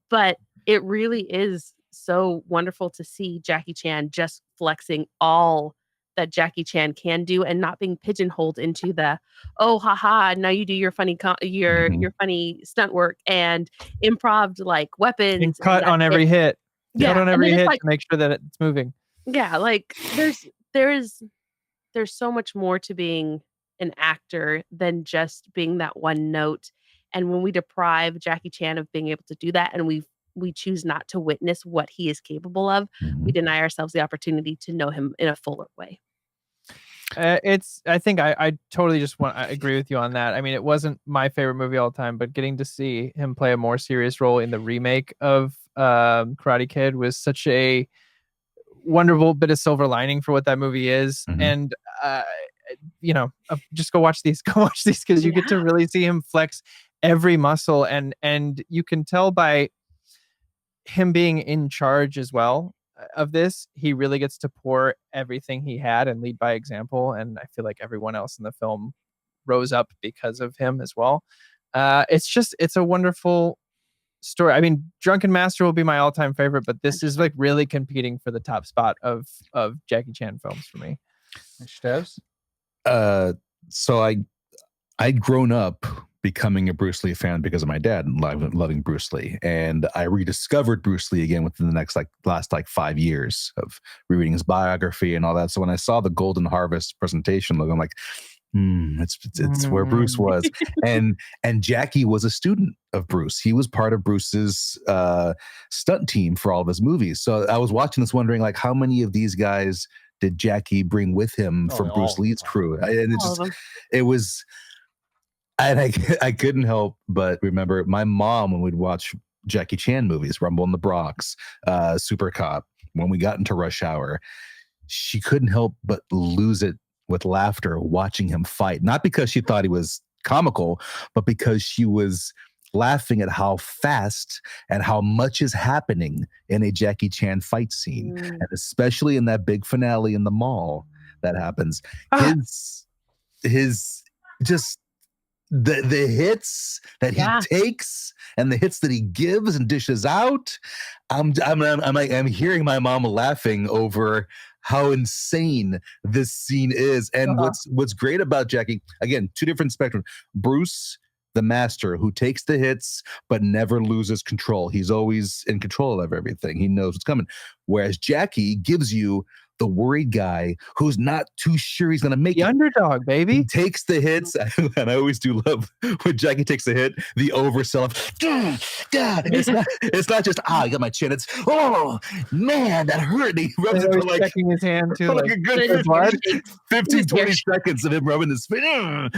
But it really is so wonderful to see Jackie Chan just flexing all that Jackie Chan can do and not being pigeonholed into the, oh, haha, now you do your funny your funny stunt work and improv like weapons. And cut on every hit. Yeah. Cut on every hit to make sure that it's moving. Yeah, like there's so much more to being an actor than just being that one note. And when we deprive Jackie Chan of being able to do that, and we choose not to witness what he is capable of, we deny ourselves the opportunity to know him in a fuller way. I think I totally I agree with you on that. I mean, it wasn't my favorite movie all the time, but getting to see him play a more serious role in the remake of Karate Kid was such a wonderful bit of silver lining for what that movie is. And just go watch these because you get to really see him flex every muscle, and you can tell by him being in charge as well of this, he really gets to pour everything he had and lead by example. And I feel like everyone else in the film rose up because of him as well. It's a wonderful story. I mean, Drunken Master will be my all-time favorite, but this is like really competing for the top spot of Jackie Chan films for me. Esteves? So I'd grown up becoming a Bruce Lee fan because of my dad loving Bruce Lee, and I rediscovered Bruce Lee again within the last 5 years of rereading his biography and all that. So when I saw the Golden Harvest presentation logo, I'm like, it's where Bruce was. and Jackie was a student of Bruce. He was part of Bruce's stunt team for all of his movies. So I was watching this wondering, like, how many of these guys did Jackie bring with him for Bruce Lee's crew? And I couldn't help but remember my mom, when we'd watch Jackie Chan movies, Rumble in the Bronx, Super Cop, when we got into Rush Hour, she couldn't help but lose it with laughter watching him fight. Not because she thought he was comical, but because she was laughing at how fast and how much is happening in a Jackie Chan fight scene. And especially in that big finale in the mall that happens. His just the hits that he takes and the hits that he gives and dishes out. I'm hearing my mom laughing over how insane this scene is. And what's great about Jackie, again, two different spectrums. Bruce, the master, who takes the hits but never loses control. He's always in control of everything. He knows what's coming. Whereas Jackie gives you the worried guy who's not too sure he's going to make the underdog, baby. He takes the hits, and I always do love when Jackie takes a hit, the oversell of, God, it's not just, I got my chin. It's, oh, man, that hurt. And he rubs it for like, checking his hand too, like a good 15, 20 seconds of him rubbing his face.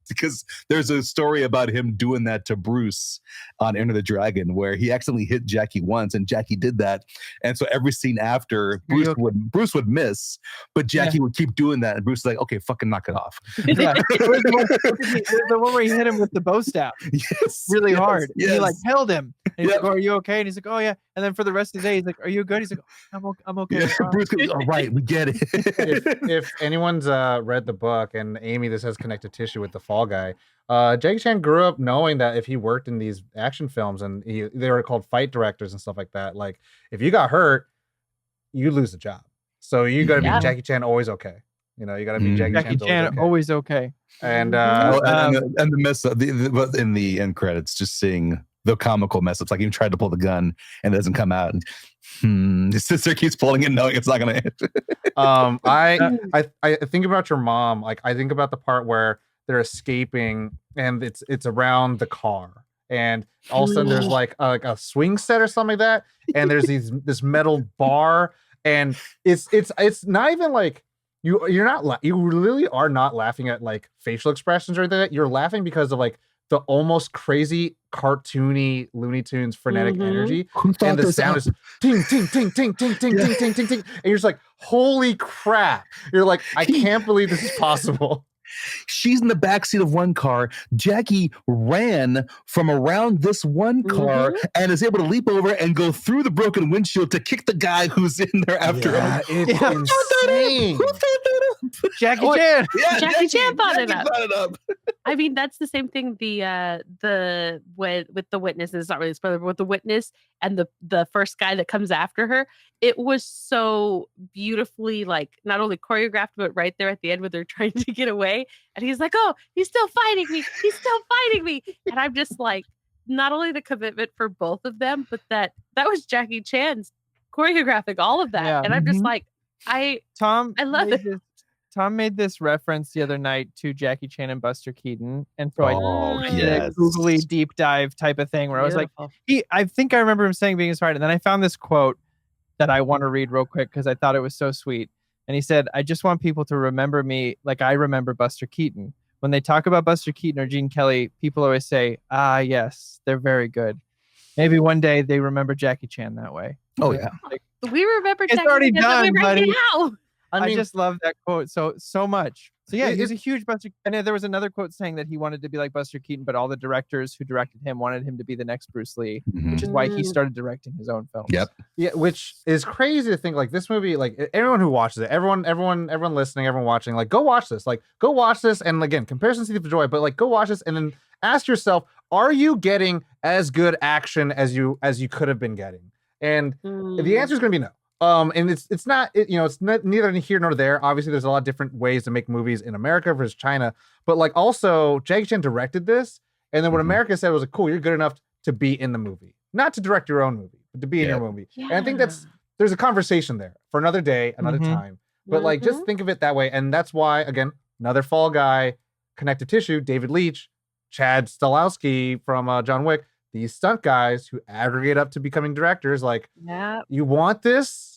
Because there's a story about him doing that to Bruce on Enter the Dragon, where he accidentally hit Jackie once, and Jackie did that. And so every scene after, Bruce would miss, but Jackie would keep doing that. And Bruce is like, okay, fucking knock it off. Yeah. It was the one where he hit him with the bow staff. Yes. Really hard. Yes. He like held him. And he's like, oh, are you okay? And he's like, oh, yeah. And then for the rest of the day, he's like, are you good? He's like, I'm okay. Yeah, Bruce goes, all right, we get it. if anyone's read the book, and Amy, this has connective tissue with the Fall Guy, Jackie Chan grew up knowing that if he worked in these action films, and they were called fight directors and stuff like that, like if you got hurt, you lose the job. So you got to be Jackie Chan always okay. You know, you got to be Jackie Chan okay. Always okay. And the mess up in the end credits, just seeing the comical mess ups, like he tried to pull the gun and it doesn't come out. And his sister keeps pulling it, knowing it's not going to hit. I think about your mom. Like I think about the part where they're escaping and it's around the car, and all of a sudden there's like a swing set or something like that, and there's this metal bar, and it's not even like you really are not laughing at like facial expressions or anything like that. You're laughing because of like the almost crazy cartoony Looney Tunes frenetic energy, and the sound is ting ting ting ting ting ting ting ting ting ting, and you're just like, holy crap! You're like, I can't believe this is possible. She's in the backseat of one car. Jackie ran from around this one car and is able to leap over and go through the broken windshield to kick the guy who's in there after him. It's insane. Jackie Chan. Yeah, Jackie Chan thought it up. I mean, that's the same thing. With the witness, and it's not really a spoiler, but with the witness and the first guy that comes after her, it was so beautifully like not only choreographed, but right there at the end where they're trying to get away, and he's like, "Oh, he's still fighting me! He's still fighting me!" And I'm just like, not only the commitment for both of them, but that was Jackie Chan's choreographing all of that, and I'm just like, I love it. Tom made this reference the other night to Jackie Chan and Buster Keaton, and so I did a googly deep dive type of thing where I was like, I think I remember him saying being inspired, and then I found this quote that I want to read real quick because I thought it was so sweet. And he said, "I just want people to remember me like I remember Buster Keaton. When they talk about Buster Keaton or Gene Kelly, people always say, ah, yes, they're very good. Maybe one day they remember Jackie Chan that way." Oh yeah, like, we remember. It's already done, buddy. I just love that quote so much. So yeah, he's a huge Buster. And there was another quote saying that he wanted to be like Buster Keaton, but all the directors who directed him wanted him to be the next Bruce Lee, which is why he started directing his own films. Yep. Yeah, which is crazy to think. Like this movie, like everyone who watches it, everyone listening, everyone watching, like go watch this. Like go watch this, and again, comparison to joy, but like go watch this, and then ask yourself, are you getting as good action as you could have been getting? And the answer is going to be no. And it's not neither here nor there. Obviously, there's a lot of different ways to make movies in America versus China. But like also, Jackie Chan directed this, and then what America said was like, cool, you're good enough to be in the movie, not to direct your own movie, but to be in your movie. Yeah. And I think there's a conversation there for another day, another time. But like, just think of it that way, and that's why again, another Fall Guy, connective tissue, David Leitch, Chad Stahelski from John Wick. These stunt guys who aggregate up to becoming directors, like, you want this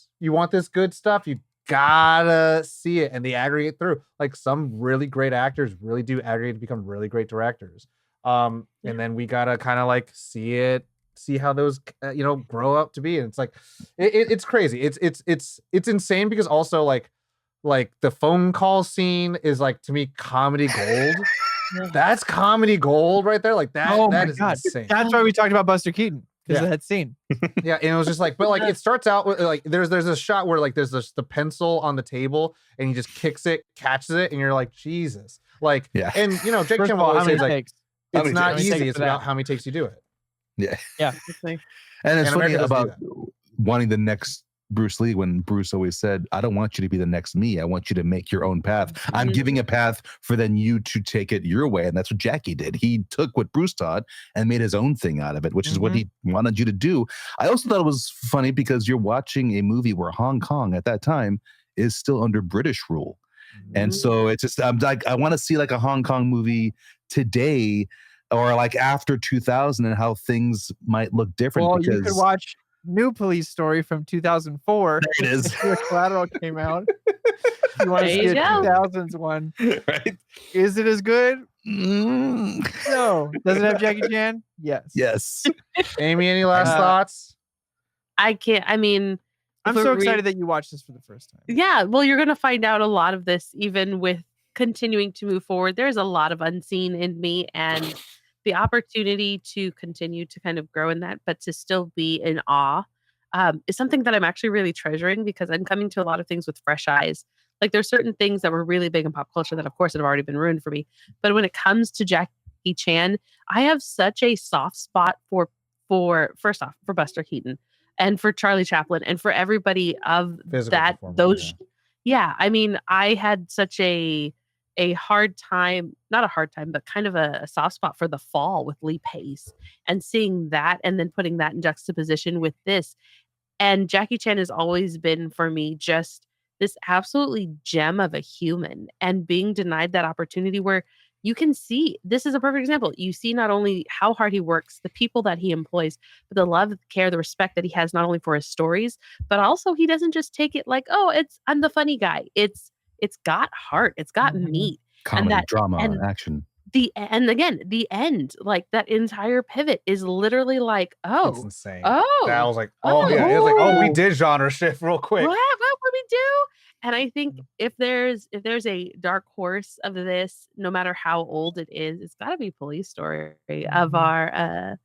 good stuff, you gotta see it, and they aggregate through. Like some really great actors really do aggregate to become really great directors. And then we gotta kind of like see it see how those grow up to be. And it's like it's crazy. It's insane because also like the phone call scene is like, to me, comedy gold. That's comedy gold right there. Like that. Oh that my is God. insane. That's why we talked about Buster Keaton, because of that scene. Yeah, and it was just like, but like it starts out with like there's a shot where like there's the pencil on the table and he just kicks it, catches it, and you're like, Jesus. Like, and Jake First Chan of all, always how many says like, takes? it's not takes easy. It's for about that? how many takes you do it. Yeah. And it's funny about wanting the next Bruce Lee, when Bruce always said, I don't want you to be the next me. I want you to make your own path. I'm giving a path for then you to take it your way. And that's what Jackie did. He took what Bruce taught and made his own thing out of it, which is what he wanted you to do. I also thought it was funny because you're watching a movie where Hong Kong at that time is still under British rule. And so it's just, I'm like, I want to see like a Hong Kong movie today or like after 2000 and how things might look different. Well, because you could watch New Police Story from 2004. There it is. Before Collateral came out. You want to see a 2000s one? Right? Is it as good? No. Does it have Jackie Chan? Yes. Yes. Amy, any last thoughts? I can't. I mean, I'm so excited that you watched this for the first time. Yeah. Well, you're going to find out a lot of this, even with continuing to move forward. There's a lot of unseen in me, and the opportunity to continue to kind of grow in that, but to still be in awe, is something that I'm actually really treasuring, because I'm coming to a lot of things with fresh eyes. Like there's certain things that were really big in pop culture that of course have already been ruined for me. But when it comes to Jackie Chan, I have such a soft spot for first off, for Buster Keaton and for Charlie Chaplin and for everybody of I mean, I had such a hard time, not a hard time, but kind of a soft spot for The Fall with Lee Pace, and seeing that and then putting that in juxtaposition with this. And Jackie Chan has always been for me just this absolutely gem of a human, and being denied that opportunity where you can see, this is a perfect example. You see not only how hard he works, the people that he employs, but the love, the care, the respect that he has not only for his stories, but also he doesn't just take it like, oh, I'm the funny guy. It's got heart. It's got meat. Comedy, and drama, and action. The end, like that entire pivot is literally like, oh, it's insane. Oh, that was like, it was like, oh, we did genre shift real quick. What would we do? And I think if there's a dark horse of this, no matter how old it is, it's got to be Police Story of our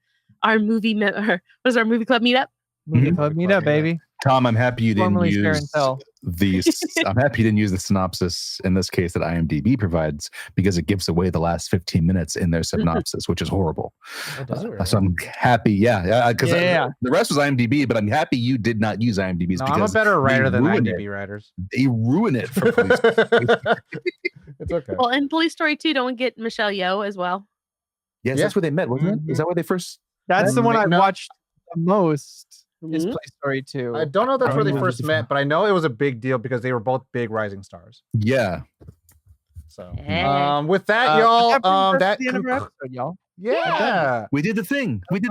movie. What is our movie club meetup? Movie club meetup, baby. Tom, I'm happy you didn't Formerly use I'm happy you didn't use the synopsis in this case that IMDb provides, because it gives away the last 15 minutes in their synopsis, which is horrible. Oh, does it really? So I'm happy, because the rest was IMDb, but I'm happy you did not use IMDb's. No, because I'm a better writer than IMDb writers. They ruin it for Police Story. It's okay. Well, in Police Story 2, don't we get Michelle Yeoh as well? Yes, that's where they met, wasn't it? Is that where they first? That's the one I watched the most. Is Police Story 2. I don't know if that's where they first met, but I know it was a big deal because they were both big rising stars. Yeah. So, with that, y'all, that the end of our episode, y'all. Yeah, we did the thing. That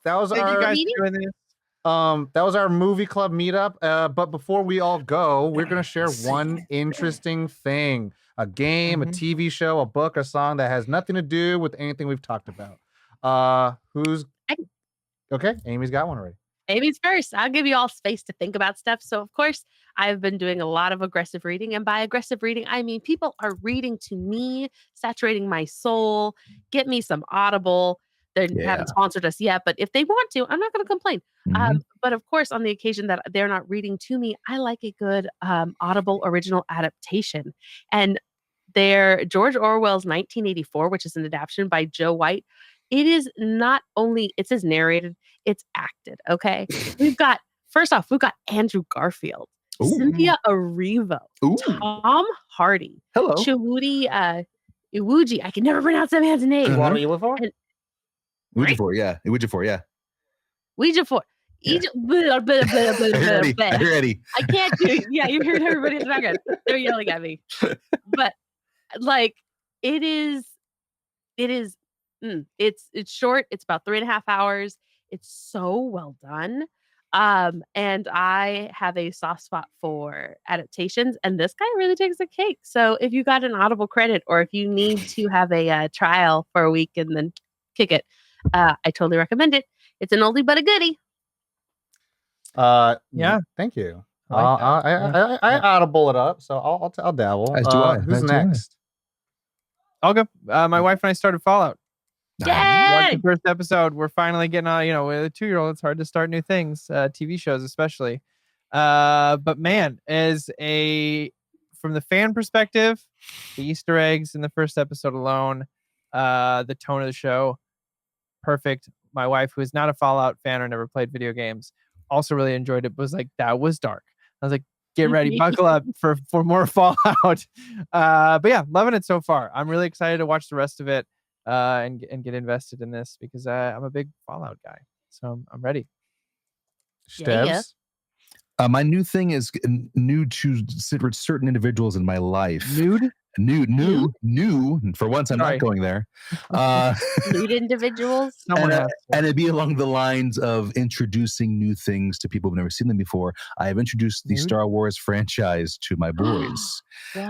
was that was our movie club meetup. But before we all go, we're gonna share one interesting thing: a game, a TV show, a book, a song that has nothing to do with anything we've talked about. Who's okay? Amy's got one already. Amy's first. I'll give you all space to think about stuff. So, of course, I've been doing a lot of aggressive reading. And by aggressive reading, I mean people are reading to me, saturating my soul. Get me some Audible. They haven't sponsored us yet, but if they want to, I'm not going to complain. But of course, on the occasion that they're not reading to me, I like a good Audible original adaptation. And they're George Orwell's 1984, which is an adaptation by Joe White. It is not only, it says narrated, it's acted, okay? First off, we've got Andrew Garfield, Cynthia Erivo, Tom Hardy, Chiwetel Ejiofor. I can never pronounce that man's name. What are you for? Ejiofor, yeah. Ejiofor. Ready. I can't do it. Yeah, you heard everybody in the background. They're yelling at me. But like, it's short. It's about 3.5 hours. It's so well done. And I have a soft spot for adaptations, and this guy really takes the cake. So if you got an Audible credit, or if you need to have a trial for a week and then kick it, I totally recommend it. It's an oldie but a goodie. Yeah. Thank you. I like that. I audible it up, so I'll dabble. As do I. Who's As do I. next? I'll go. My wife and I started Fallout. Watched Yay! the first episode. We're finally getting on. With a 2-year-old, it's hard to start new things, TV shows especially. But man, from the fan perspective, the Easter eggs in the first episode alone, the tone of the show, perfect. My wife, who is not a Fallout fan or never played video games, also really enjoyed it. Was like, that was dark. I was like, get ready, buckle up for more Fallout. But yeah, loving it so far. I'm really excited to watch the rest of it and get invested in this because I'm a big Fallout guy. So I'm ready. Steves? My new thing is new to certain individuals in my life. Nude? New. For once, I'm not going there. Nude individuals. And it'd be along the lines of introducing new things to people who've never seen them before. I have introduced the Star Wars franchise to my boys, and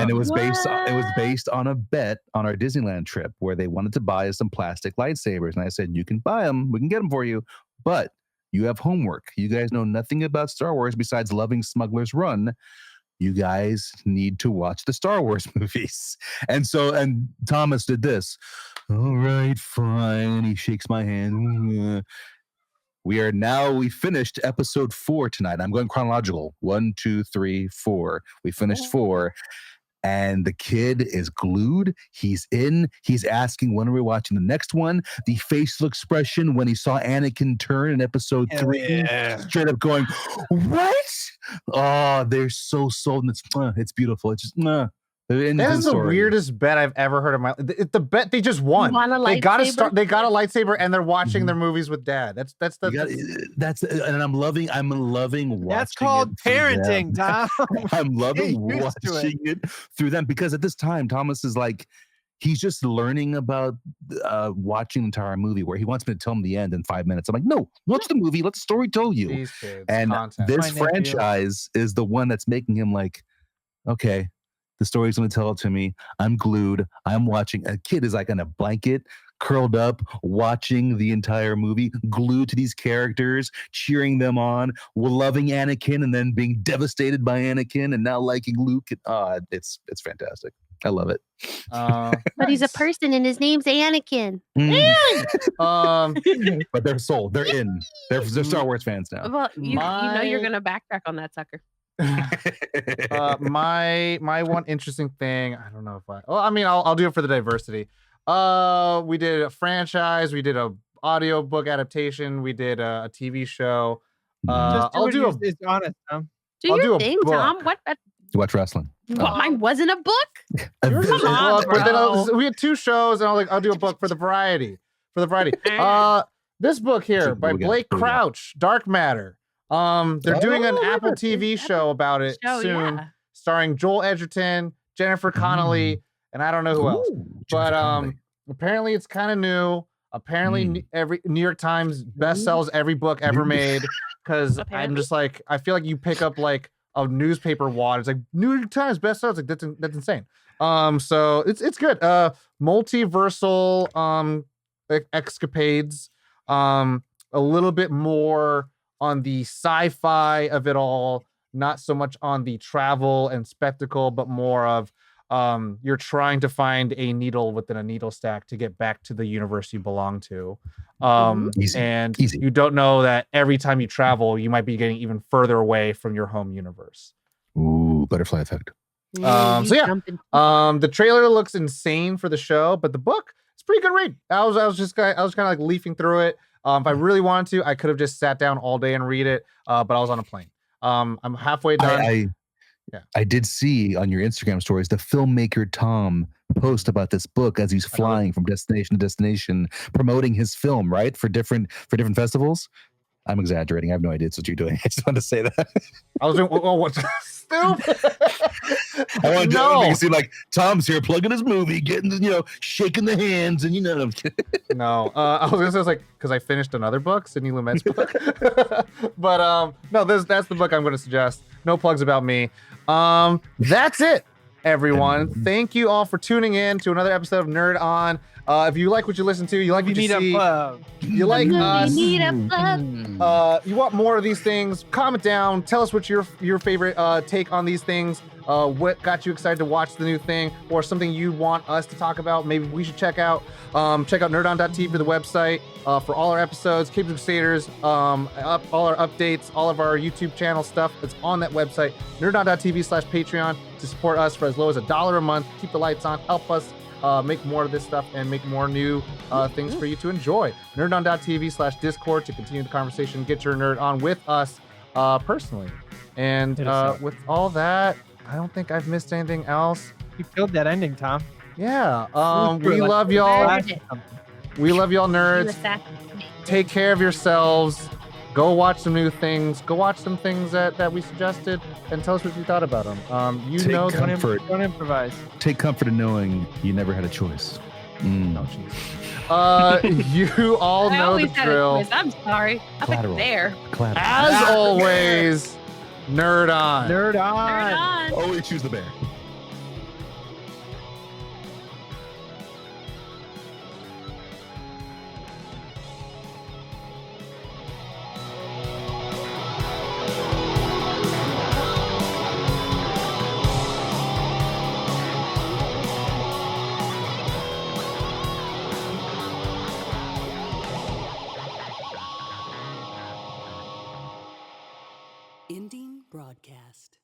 it was based on a bet on our Disneyland trip where they wanted to buy us some plastic lightsabers, and I said, "You can buy them. We can get them for you, but you have homework. You guys know nothing about Star Wars besides loving Smuggler's Run. You guys need to watch the Star Wars movies." And Thomas did this. All right, fine. He shakes my hand. We finished episode 4 tonight. I'm going chronological. 1, 2, 3, 4. We finished 4. And the kid is glued. He's asking, when are we watching the next one? The facial expression when he saw Anakin turn in episode 3, straight up going, "What?" Oh, they're so sold. And it's beautiful. It's just, that is the weirdest bet I've ever heard of my life. The bet they just won. They got a lightsaber and they're watching their movies with dad. And I'm loving watching. That's called parenting, Tom. I'm loving watching it through them because at this time Thomas is like, he's just learning about watching the entire movie where he wants me to tell him the end in 5 minutes. I'm like, no, watch the movie. Let the story tell you. These kids, and content. This franchise is the one that's making him like, okay, the story's going to tell it to me. I'm glued. I'm watching. A kid is like in a blanket, curled up, watching the entire movie, glued to these characters, cheering them on, loving Anakin, and then being devastated by Anakin, and now liking Luke. It's fantastic. I love it. But he's a person, and his name's Anakin. But they're sold. They're in. They're Star Wars fans now. Well, you know you're going to backtrack on that sucker. My one interesting thing, I don't know if I'll do it for the diversity. We did a franchise, we did a audiobook adaptation, we did a TV show. I'll do it's honest, Tom. Do your thing, Tom. What? You watch wrestling. What? Mine wasn't a book. Come on, but then we had 2 shows, and I'll do a book for the variety. This book here by Blake Crouch, Dark Matter. They're doing an Apple TV show about it soon, starring Joel Edgerton, Jennifer Connelly, and I don't know who else. But apparently it's kind of new. Apparently every New York Times bestsells every book ever made, because I'm just like, I feel like you pick up like a newspaper wad. It's like New York Times bestsellers. Like that's insane. So it's good. Multiversal escapades. A little bit more on the sci-fi of it all, not so much on the travel and spectacle, but more of you're trying to find a needle within a needle stack to get back to the universe you belong to. Easy. You don't know that every time you travel, you might be getting even further away from your home universe. Ooh, butterfly effect. The trailer looks insane for the show, but the book, it's a pretty good read. I was kind of like leafing through it. If I really wanted to, I could have just sat down all day and read it, but I was on a plane. I'm halfway done. I did see on your Instagram stories the filmmaker Tom post about this book as he's flying from destination to destination, promoting his film, right? For different festivals. I'm exaggerating. I have no idea what you're doing. I just wanted to say that. I was doing what's stupid. I want to make it seem like Tom's here plugging his movie, getting shaking the hands, and No, I was gonna say, like, because I finished another book, Sidney Lumet's book. But no, that's the book I'm gonna suggest. No plugs about me. That's it, everyone. Thank you all for tuning in to another episode of Nerd On. If you like what you listen to, you like what you see, you like us, you want more of these things, comment down, tell us what your favorite take on these things, what got you excited to watch the new thing, or something you want us to talk about, maybe we should check out. Check out nerdon.tv for the website, for all our episodes, Cape Crusaders, all our updates, all of our YouTube channel stuff. It's on that website, nerdon.tv/Patreon, to support us for as low as $1 a month. Keep the lights on, help us make more of this stuff and make more new things for you to enjoy. Nerdon.tv/Discord to continue the conversation, get your nerd on with us personally. And with all that, I don't think I've missed anything else. You killed that ending, Tom. Yeah. We love y'all. We love y'all, nerds. Take care of yourselves. Go watch some new things. Go watch some things that we suggested, and tell us what you thought about them. Don't improvise. Take comfort in knowing you never had a choice. Oh, you all know the drill. I'm sorry. I Collateral. there. Collateral. As always, nerd on. Nerd on. Nerd on. Always choose the bear. Ending broadcast.